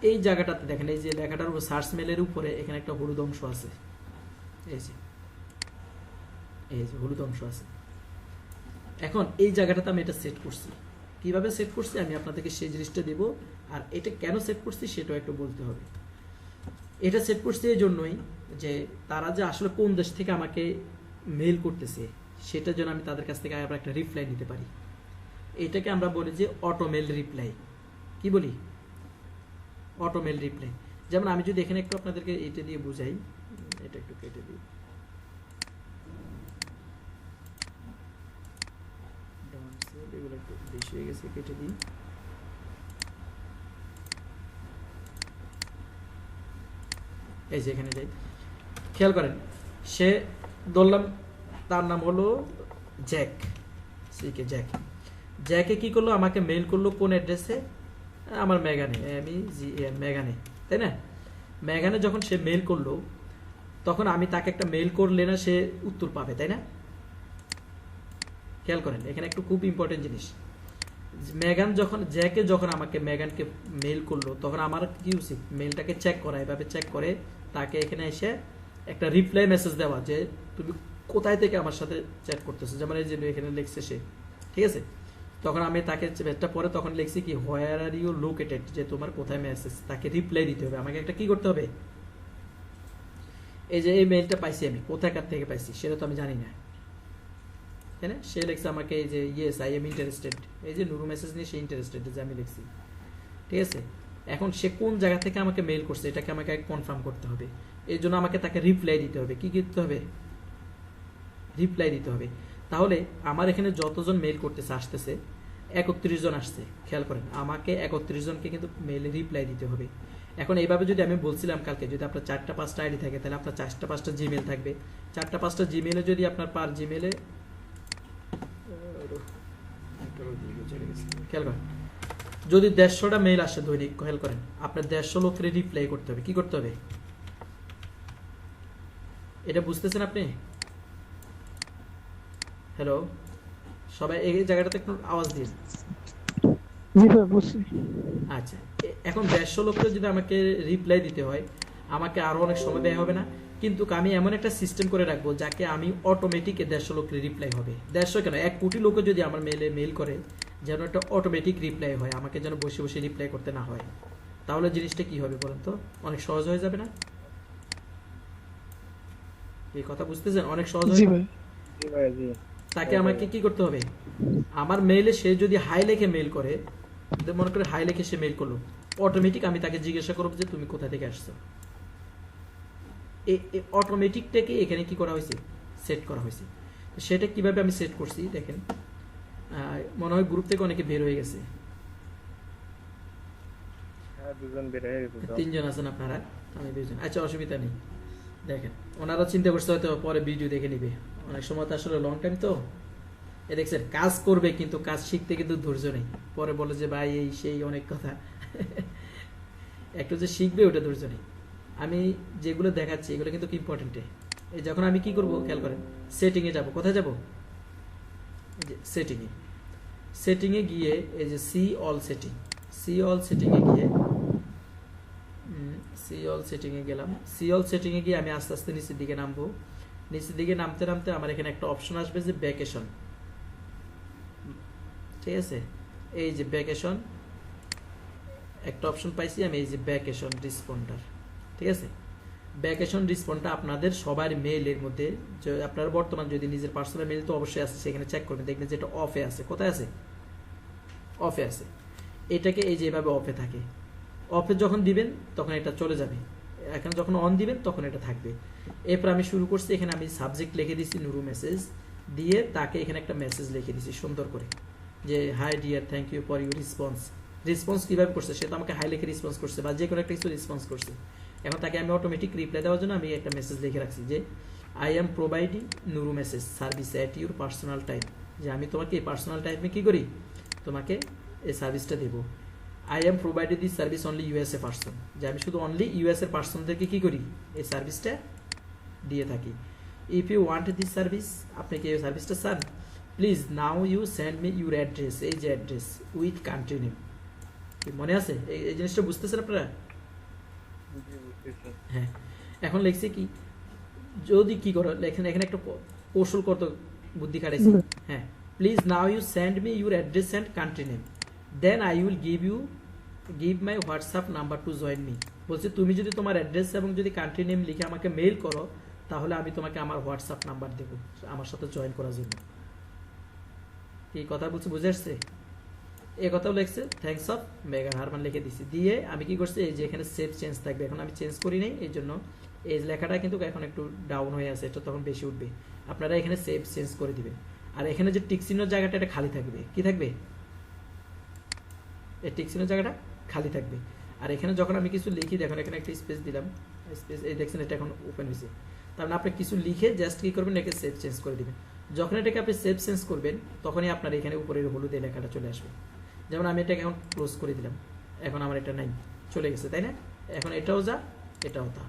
এই জায়গাটাতে দেখেন, এই যে লেখাটার উপর সার্চ মেলের উপরে এখানে একটা হলুদ অংশ আছে, এই যে হলুদ অংশ আছে। এখন এই জায়গাটাতে আমি এটা সেট করছি। কিভাবে সেট করছি আমি আপনাদেরকে সেই জিনিসটা দেব, আর এটা কেন সেট করছি সেটাও একটু বলতে হবে। এটা সেট করছি এই জন্যই যে তারা যে আসলে কোন দেশ থেকে আমাকে মেইল করতেছে সেটার জন্য আমি তাদের কাছ থেকে আবার একটা রিপ্লাই নিতে পারি। এটাকে আমরা বলি যে অটোমেল রিপ্লাই। কি বলি? অটোমেল রিপ্লাই। যেমন আমি যদি এখানে একটু আপনাদেরকে এটা দিয়ে বুঝাই, এটা একটু কেটে দিই, এগুলো একটু বেশি হয়ে গেছে, কেটে দিই। এই যে এখানে যাই, খেয়াল করেন, সে ধরলাম তার নাম হলো জ্যাক, সিকে জ্যাক। জ্যাকে কি করলো? আমাকে মেইল করলো কোন অ্যাড্রেসে? আমার মেগানে, মেগানে, তাই না? মেগানে যখন সে মেইল করলো, তখন আমি তাকে একটা মেইল করলে না সে উত্তর পাবে, তাই না? খেয়াল করেন, এখানে একটু খুব ইম্পর্টেন্ট জিনিস। মেগান যখন জ্যাকে যখন আমাকে মেগানকে মেইল করলো, তখন আমার কি উচিত? মেইলটাকে চেক করা, এভাবে চেক করে তাকে এখানে এসে একটা রিপ্লাই মেসেজ দেওয়া যে তুমি কোথায় থেকে আমার সাথে চ্যাট করতেছো, যেমন এই যে এখানে লিখছে সে, ঠিক আছে? তখন আমি তাকে চ্যাটটা পরে তখন লিখছি কি, হোয়ার আর ইউ লোকেটেড, যে তোমার কোথায় মেসেজ, তাকে রিপ্লাই দিতে হবে। আমাকে একটা কি করতে হবে? এই যে এই মেইলটা পাইছি আমি, কোথাকার থেকে পাইছি সেটা তো আমি জানি না, তাই না? সে লিখছে আমাকে এই যে ইয়েস আই এম ইন্টারেস্টেড, এই যে নুরু মেসেজ নিয়ে সে ইন্টারেস্টেড, যে আমি লিখছি, ঠিক আছে? এখন সে কোন জায়গা থেকে আমাকে মেইল করছে এটাকে আমাকে কনফার্ম করতে হবে। এই জন্য আমাকে তাকে রিপ্লাই দিতে হবে। কি দিতে হবে? রিপ্লাই দিতে হবে। তাহলে আমার এখানে যতজন মেইল করতেছে আসতেছে 31 জন আসছে, খেয়াল করেন, আমাকে 31 জনকে কিন্তু মেইলে রিপ্লাই দিতে হবে। এখন এইভাবে যদি আমি বলছিলাম কালকে, যদি আপনার 4টা-5টা আইডি থাকে তাহলে আপনার 4টা-5টা জিমেল থাকবে। 4টা-5টা জিমেলে যদি আপনার পার জিমেলে, খেয়াল করেন, যদি 150টা মেইল আসে দৈনিক, খেয়াল করেন, আপনার 150 লোকের রিপ্লাই করতে হবে। কি করতে হবে? এটা বুঝতেছেন আপনি? হ্যালো, সবাই এই জায়গাটাতে একটু আওয়াজ দিন। জি ভাই বুঝছি। আচ্ছা, এখন 150 লোকের যদি আমাকে রিপ্লাই দিতে হয়, আমাকে আরো অনেক সময় ব্যয় হবে না? কিন্তু আমি এমন একটা সিস্টেম করে রাখবো যাকে আমি অটোমেটিক 150 লোকের রিপ্লাই হবে। 150 কেন, 1 কোটি লোকে যদি আমার মেইলে মেইল করে, যেন একটা অটোমেটিক রিপ্লাই হয়, আমাকে যেন বসে বসে রিপ্লাই করতে না হয়। তাহলে জিনিসটা কি হবে বলেন তো? অনেক সহজ হয়ে যাবে না? এই কথা বুঝতেছেন? অনেক সহজ জি হয়ে ভাই। জি ভাই জি। তাকে আমাকে কি করতে হবে, আমার মেইলে সে যদি হাই লিখে মেইল করে, মনে করে হাই লিখে সে মেইল করলো, অটোমেটিক আমি তাকে জিজ্ঞাসা করব যে তুমি কোথা থেকে আসছো। অটোমেটিকটাকে এখানে কি করা হয়েছে, সেট করা হয়েছে। তো সেটা কিভাবে আমি সেট করছি দেখেন, মনে হয় গ্রুপ থেকে অনেকে বের হয়ে গেছে, হ্যাঁ দুজন বের হয়ে গেছে তো। 3 জন আছেন আপনারা, আমি 2 জন, আচ্ছা অসুবিধা নেই। দেখেন ওনারা চিন্তা করছে হয়তো পরে ভিডিও দেখে নিবে, অনেক সময় তো আসলে লং টাইম তো এ দেখছেন কাজ করবে কিন্তু কাজ শিখতে কিন্তু ধৈর্য নেই, পরে বলে যে ভাই এই সেই অনেক কথা একটু যে শিখবে ওটা ধৈর্য নেই। আমি যেগুলো দেখাচ্ছি এগুলো কিন্তু ইম্পর্টেন্টে। এই যখন আমি কি করব খেয়াল করেন, সেটিংয়ে যাব, কোথায় যাব, এই যে সেটিংয়ে, সেটিংয়ে গিয়ে এই যে see all setting, see all সেটিংয়ে গিয়ে সি অল সেটিংয়ে গেলাম, সি অল সেটিংয়ে গিয়ে আমি আস্তে আস্তে নিচের দিকে নামবো। নিচের দিকে নামতে নামতে আমার এখানে একটা অপশন আসবে যে ভ্যাকেশন, ঠিক আছে, এই যে ভ্যাকেশন একটা অপশন পাইছি আমি, এই যে ভ্যাকেশন রিসপন্ডার, ঠিক আছে। ভ্যাকেশন রিসপন্ডটা আপনাদের সবার মেইলের মধ্যে, আপনারা বর্তমান যদি নিজের পার্সোনাল মেইল তো অবশ্যই আছে, সেখানে চেক করবেন, দেখবেন যে এটা অফে আছে, কোথায় আছে, অফে আছে। এটাকে এই যে এভাবে অফে থাকে, অফে যখন দিবেন তখন এটা চলে যাবে, এখন যখন অন দিবেন তখন এটা থাকবে। এরপর আমি শুরু করছি, এখানে আমি সাবজেক্ট লিখে দিচ্ছি নুরু মেসেজ, দিয়ে তাকে এখানে একটা মেসেজ লিখে দিচ্ছি সুন্দর করে, যে hi dear thank you for your response. Response কিভাবে করছে, সে তো আমাকে হাই লিখে রেসপন্স করছে বা যে কোনো একটা কিছু রেসপন্স করছে। এখন তাকে আমি অটোমেটিক রিপ্লাই দেওয়ার জন্য আমি একটা মেসেজ লিখে রাখছি যে I M providing Nuru message service at your personal time, যে আমি তোমাকে এই পার্সোনাল টাইমে কি করি, তোমাকে এই সার্ভিসটা দেবো। I am provided this service only USA person, যে আমি শুধু অনলি ইউএসএ পার্সনদেরকে কি করি, এই সার্ভিসটা দিয়ে থাকি। If you want this service, আপনি কি এই সার্ভিসটা চান, please now you send me your address, এই যে অ্যাড্রেস উইথ কান্ট্রি নেম। মনে আছে এই জিনিসটা, বুঝতেছেন আপনারা? জি বুঝতেছি। হ্যাঁ, এখন লিখছি কি, যদি কি করো লেখেন, এখানে একটা কৌশল কত বুদ্ধি খাটাইছি। হ্যাঁ, please now you send me your address and country name, then I will give my WhatsApp number to join me. বলছে তুমি যদি তোমার অ্যাড্রেস এবং যদি কান্ট্রি নেম লিখে আমাকে মেইল করো, তাহলে আমি তোমাকে আমার হোয়াটসঅ্যাপ নাম্বার দেবো আমার সাথে জয়েন করার জন্য। এই কথা বলছে, বুঝে আসছে? এই কথাও লিখছে থ্যাঙ্কস অফ মেগান হারমান লিখে দিছি, দিয়ে আমি কি করছি, এই যে এখানে সেভ চেঞ্জ থাকবে, এখন আমি চেঞ্জ করি নাই, এই জন্য এই লেখাটা কিন্তু এখন একটু ডাউন হয়ে আছে, এটা তখন বেশি উঠবে। আপনারা এখানে সেভ চেঞ্জ করে দিবেন। আর এখানে যে টিকচিহ্ন জায়গাটা, এটা খালি থাকবে, কি থাকবে, এই টিকচিহ্ন জায়গাটা খালি থাকবে। আর এখানে যখন আমি কিছু লিখি, দেখুন এখানে একটা স্পেস দিলাম, স্পেস, এই দেখছেন এটা এখন ওপেন হয়েছে। তার মানে আপনি কিছু লিখে জাস্ট কি করবেন, এটাকে সেভ চেঞ্জ করে দিবেন। যখন এটাকে আপনি সেভ চেঞ্জ করবেন, তখনই আপনার এখানে উপরের হলুদ এই লেখাটা চলে আসবে। যেমন আমি এটাকে এখন ক্লোজ করে দিলাম, এখন আমার এটা নাই, চলে গেছে, তাই না? এখন এটাও যা, এটাও তা।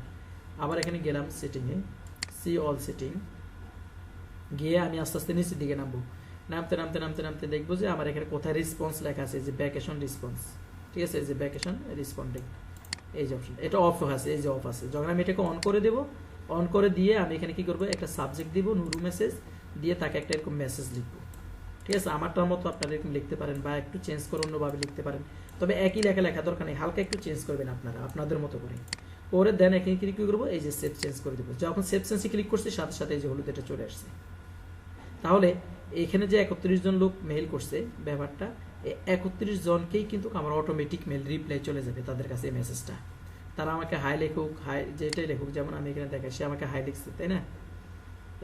আবার এখানে গেলাম সেটিংয়ে, সি অল সেটিং, গিয়ে আমি আস্তে আস্তে নিচের দিকে নামবো। নামতে নামতে নামতে নামতে দেখবো যে আমার এখানে কোথায় রেসপন্স লেখা আছে, যে ভ্যাকেশন রেসপন্স, ঠিক আছে, এই যে ভ্যাকেশন রেসপন্ডিং, এই যে অপশন, এটা অফ আছে, এই যে অফ আছে। যখন আমি এটাকে অন করে দেবো, অন করে দিয়ে আমি এখানে কি করবো, একটা সাবজেক্ট দিব নুরু মেসেজ, দিয়ে তাকে একটা এরকম মেসেজ লিখবো, ঠিক আছে। আমারটার মতো আপনারা এরকম লিখতে পারেন বা একটু চেঞ্জ করে অন্যভাবে লিখতে পারেন, তবে একই লেখা লেখা দরকার নেই, হালকা একটু চেঞ্জ করবেন আপনারা আপনাদের মতো করে। পরে দেন এখানে ক্লিক করবো, এই যে সেভ চেঞ্জ করে দেবো। যখন সেভ চেঞ্জে ক্লিক করছি, সাথে সাথে এই যে হলুদ এটা চলে আসছে। তাহলে এখানে যে 31 জন লোক মেইল করছে, ব্যাপারটা 31 জনকেই কিন্তু আমার অটোমেটিক মেইল রিপ্লাই চলে যাবে তাদের কাছে এই মেসেজটা। তারা আমাকে হাই লেখুক, হাই যেটাই লেখুক, যেমন আমি এখানে দেখাই সে আমাকে হাই লিখছে, তাই না?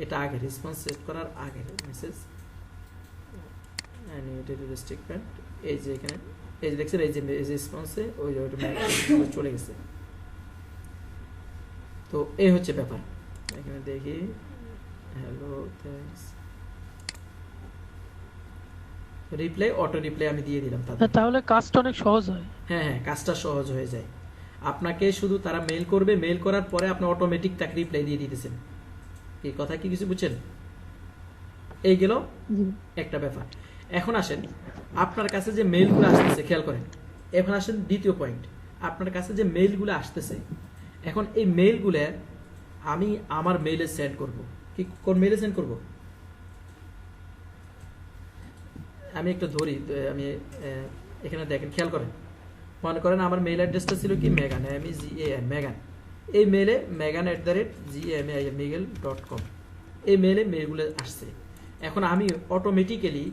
এটা আগে রেসপন্স সেট করার আগের মেসেজ, স্টেটমেন্ট, এই যে এখানে এই যে দেখছেন, এই যে রেসপন্সে ওই যে চলে গেছে। তো এই হচ্ছে ব্যাপার। এখানে দেখি, hello thanks, reply, auto reply আমি দিয়ে দিলাম তাদের। তাহলে কাজটা অনেক সহজ হয়। হ্যাঁ হ্যাঁ, কাজটা সহজ হয়ে যায়। আপনাকে শুধু তারা মেইল করবে, মেইল করার পরে আপনি অটোমেটিক তাকে রিপ্লাই দিয়ে দিতেছেন। এই কথা কি কিছু বুঝছেন? এই গেল একটা ব্যাপার। এখন আসেন আপনার কাছে যে মেইলগুলো আসতেছে, খেয়াল করেন। এখন আসেন দ্বিতীয় পয়েন্ট, আপনার কাছে যে মেইলগুলো আসতেছে, এখন এই মেইলগুলো আমি আমার মেইলে সেন্ড করব। কি কোন মেইলে সেন্ড করব? আমি একটু ধরি, আমি এখানে দেখেন, খেয়াল করেন। মনে করেন আমার মেইল অ্যাড্রেসটা ছিল কি, মেগান, মেগান। এই মেইলে megan@gmail.com, এই মেলগুলো আসছে। এখন আমি অটোমেটিক্যালি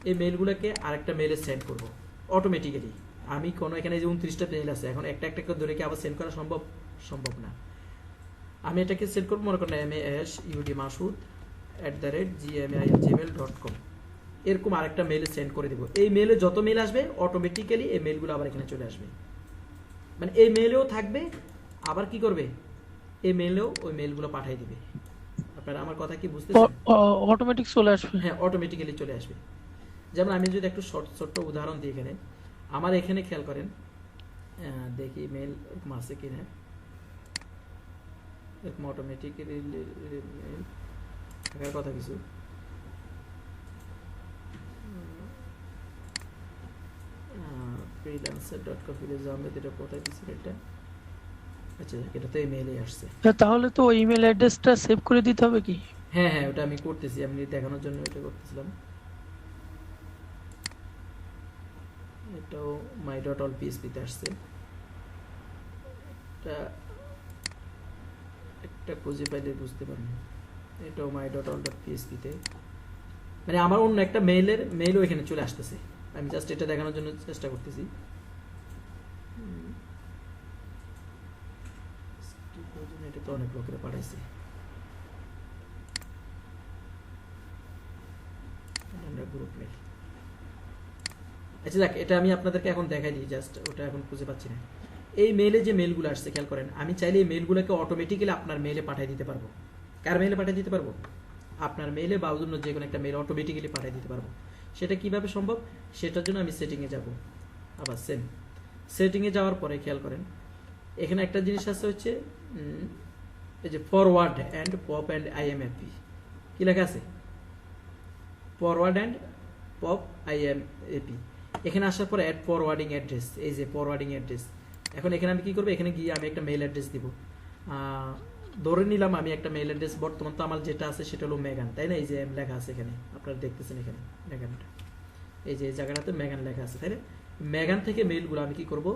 এই মেলগুলোকে আরেকটা মেলে সেন্ড করব অটোমেটিক্যালি। আমি কোনো এখানে যে 29টা মেল আছে, এখন একটা একটা করে ধরে কি আবার সেন্ড করা সম্ভব না। আমি এটাকে সেট করবো, মনে করেন masud@gmail.com, এরকম আরেকটা মেলে সেন্ড করে দেবো। এই মেলে যত মেল আসবে অটোমেটিক্যালি এই মেলগুলো আবার এখানে চলে আসবে। মানে এই মেলেও থাকবে, আবার কি করবে, এই মেলেও ওই মেলগুলো পাঠিয়ে দিবে। আপনারা আমার কথা কি বুঝতেছেন? অটোমেটিক চলে আসবে। হ্যাঁ, অটোমেটিক্যালি চলে আসবে। যেমন আমি যদি একটু ছোট্ট উদাহরণ দিই, এখানে আমার এখানে খেয়াল করেন, দেখি মেল এরকম আছে কিনা, এরকম অটোমেটিক্যালি মেল থাকার কথা কিছু। freelancer.com ফিরে আহমেদ, এটা কোথায় দিচ্ছেন এটা? আচ্ছা, এটা তো এই মেলে আসছে। তাহলে তো ইমেল অ্যাড্রেসটা সেভ করে দিতে হবে কি? হ্যাঁ হ্যাঁ, ওটা আমি করতেছি, আমি দেখানোর জন্য এটা করতেছিলাম। এটাও my.all.php তে আসছে। এটা একটা খুঁজে পাইলে বুঝতে পারবেন, এটাও my.all.php তে, মানে আমার অন্য একটা মেইলও এখানে চলে আসতেছে। আমি জাস্ট এটা দেখানোর জন্য চেষ্টা করতেছি। এটা তো অনেক লোকেরা পাঠাইছে, গ্রুপ মেল। আচ্ছা যাক, এটা আমি আপনাদেরকে এখন দেখাই দিই, জাস্ট ওটা এখন খুঁজে পাচ্ছি না। এই মেইলে যে মেলগুলো আসছে খেয়াল করেন, আমি চাইলে এই মেলগুলোকে অটোমেটিক্যালি আপনার মেইলে পাঠিয়ে দিতে পারবো। কার মেইলে পাঠিয়ে দিতে পারবো? আপনার মেইলে বা অন্য যে কোনো একটা মেইল অটোমেটিক্যালি পাঠিয়ে দিতে পারবো। সেটা কিভাবে সম্ভব? সেটার জন্য আমি সেটিংয়ে যাব। আবার সেটিংয়ে যাওয়ার পরে খেয়াল করেন, এখানে একটা জিনিস আছে হচ্ছে এই যে forward and POP and IMAP, কি লেখা আছে? Forward and POP IMAP. এখানে আসার পরে অ্যাড ফরওয়ার্ডিং অ্যাড্রেস, এই যে ফরওয়ার্ডিং অ্যাড্রেস। এখন এখানে আমি কি করবো, এখানে গিয়ে আমি একটা মেইল অ্যাড্রেস দিব। ধরে নিলাম আমি একটা মেইল অ্যাড্রেস, বর্তমান তো আমার যেটা আছে সেটা হলো মেগান, তাই না? এই যে লেখা আছে এখানে, আপনারা দেখতেছেন এখানে মেগানটা, এই যে এই জায়গাটাতে মেগান লেখা আছে, তাই না? মেগান থেকে মেইলগুলো আমি কি করব,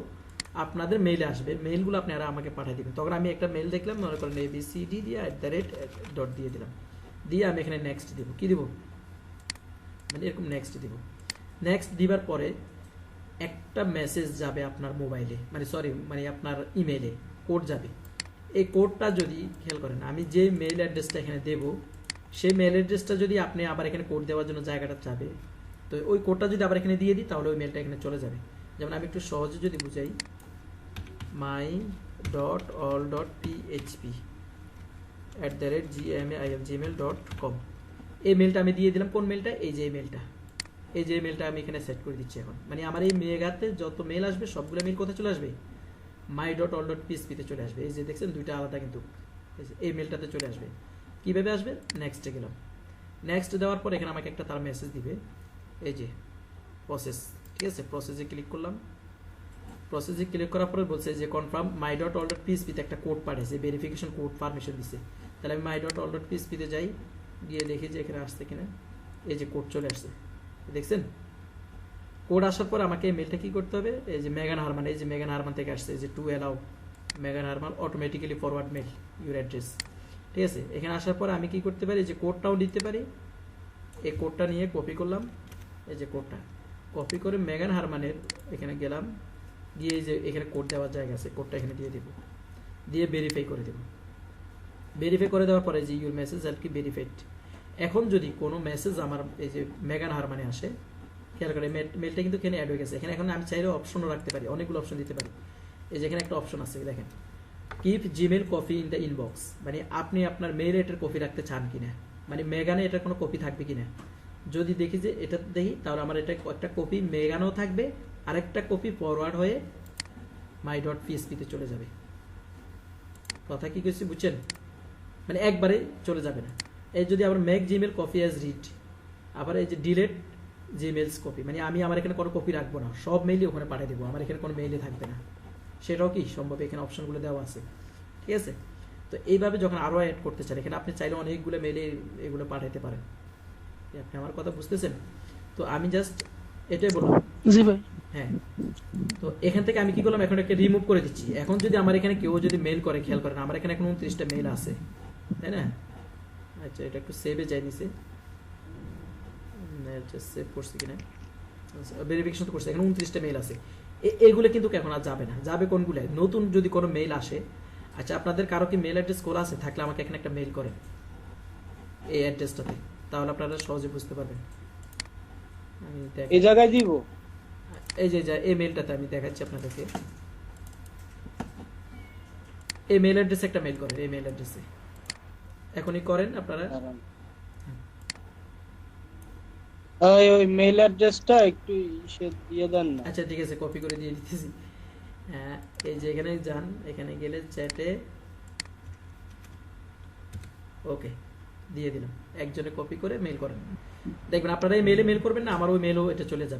আপনাদের মেইলে আসবে, মেইলগুলো আপনারা আমাকে পাঠিয়ে দিবেন। তখন আমি একটা মেইল দেখলাম, মনে করেন ABCD দিয়ে @ দিয়ে দিলাম, দিয়ে আমি এখানে নেক্সট দিব। কি দিব? মানে এরকম নেক্সট দিব। নেক্সট দিবার পরে একটা মেসেজ যাবে আপনার মোবাইলে, মানে আপনার ইমেইলে কোড যাবে। এই কোডটা যদি খেয়াল করেন, আমি যে মেইল অ্যাড্রেসটা এখানে দেব, সেই মেইল অ্যাড্রেসটা যদি আপনি আবার এখানে কোড দেওয়ার জন্য জায়গাটা চাবে, তো ওই কোডটা যদি আবার এখানে দিয়ে দিই, তাহলে ওই মেলটা এখানে চলে যাবে। যেমন আমি একটু সহজে যদি বুঝাই, my.all.php@gmail.com, এই মেলটা আমি দিয়ে দিলাম। কোন মেলটা? এই যে মেলটা আমি এখানে সেট করে দিচ্ছি এখন। মানে আমার এই মেগাতে যত মেল আসবে সবগুলো মেল কোথায় চলে আসবে? my.all.php তে চলে আসবে। এই যে দেখছেন দুইটা আলাদা, কিন্তু এই মেলটাতে চলে আসবে। কিভাবে আসবে? নেক্সটে গেলাম, নেক্সট দেওয়ার পর এখানে আমাকে একটা তার মেসেজ দিবে, এই যে প্রসেস, ঠিক আছে? প্রসেসে ক্লিক করলাম। প্রসেসে ক্লিক করার পরে বলছে যে কনফার্ম my.all.php তে একটা কোড পাঠিয়েছে, ভেরিফিকেশন কোড পারমিশন দিছে। তাহলে আমি my.all.php তে যাই, গিয়ে দেখি যে এখানে আসছে কিনা। এই যে কোড চলে আসছে, দেখছেন? কোড আসার পর আমাকে এই মেলটা কি করতে হবে, এই যে মেগান হারমান, এই যে মেগান হারমান থেকে আসছে, এই যে to allow Megan Harman automatically forward mail your address, ঠিক আছে? এখানে আসার পর আমি কি করতে পারি, যে কোডটাও দিতে পারি। এই কোডটা নিয়ে কপি করলাম, এই যে কোডটা কপি করে মেগান হারমানের এখানে গেলাম, গিয়ে যে এখানে কোড দেওয়ার জায়গা আছে, কোডটা এখানে দিয়ে দেব, দিয়ে ভেরিফাই করে দেব। ভেরিফাই করে দেওয়ার পরে যে ইউর মেসেজ আর কি ভেরিফাইড। এখন যদি কোনো মেসেজ আমার এই যে মেগান হারমানে আসে, খেয়াল করে মেলটা কিন্তু এখানে অ্যাড হয়ে গেছে। এখানে এখন আমি চাইলে অপশনও রাখতে পারি, অনেকগুলো অপশন দিতে পারি। এই যে এখানে একটা অপশন আছে, দেখেন, keep Gmail copy in the inbox, মানে আপনি আপনার মেইলে এটার কপি রাখতে চান কিনা, মানে মেগানে এটার কোনো কপি থাকবে কিনা। যদি দেখি যে এটা দেখি, তাহলে আমার এটা একটা কপি মেগানও থাকবে, আরেকটা কপি ফরওয়ার্ড হয়ে my.php তে চলে যাবে। কথা কি কিছু বুঝছেন? মানে একবারে চলে যাবে না। এই যদি আবার make Gmail copy as read, আবার এই যে ডিলেট জিমেলস কপি, মানে আমি আমার এখানে কোনো কপি রাখবো না, সব মেইলই ওখানে পাঠিয়ে দেবো, আমার এখানে কোনো মেইলে থাকবে না। সেটাও কি সম্ভব? এখানে অপশনগুলো দেওয়া আছে, ঠিক আছে? তো এইভাবে যখন আরও অ্যাড করতে চান, এখানে আপনি চাইলে অনেকগুলো মেইলে এগুলো পাঠাতে পারেন। আপনি আমার কথা বুঝতেছেন? তো আমি জাস্ট এটাই বললাম। জি ভাই। হ্যাঁ, তো এখান থেকে আমি কি করলাম, এখন একটা রিমুভ করে দিচ্ছি। এখন যদি আমার এখানে কেউ যদি মেইল করে, খেয়াল করেন আমার এখানে এখন 29টা মেইল আছে, তাই না? আচ্ছা এটা একটু সেভে যাই নিচে, সেভ করছি কিনা, ভেরিফিকেশন তো করছি, এখানে 29টা মেইল আছে। এইগুলো কিন্তু এখন আর যাবে না, যাবে কোনগুলো? নতুন যদি কোনো মেইল আসে, আচ্ছা আপনাদের কারো কি মেইল অ্যাড্রেস খোলা আছে? থাকলে আমাকে এখানে একটা মেইল করেন এই অ্যাড্রেসটাতে, তাহলে আপনারা সহজে বুঝতে পারবেন। আমি এই জায়গায় দিব। এই যে এই মেইলটাতে আমি দেখাচ্ছি আপনাদেরকে, এই মেইল অ্যাড্রেসে একটা মেইল করেন, এই মেইল অ্যাড্রেসে এখনই করেন আপনারা। ওই মেইল অ্যাড্রেসটা একটু ইসে দিয়ে দেন না। আচ্ছা ঠিক আছে, কপি করে দিয়ে দিতেছি। হ্যাঁ এই যে এখানে যান, এখানে গেলে চ্যাটে, ওকে দিয়ে দিলাম, একজনে কপি করে মেইল করেন, দেখবেন আপনারা এই মেইলে মেইল করবেন না, আমার ওই মেইলও এটা চলে যাবে।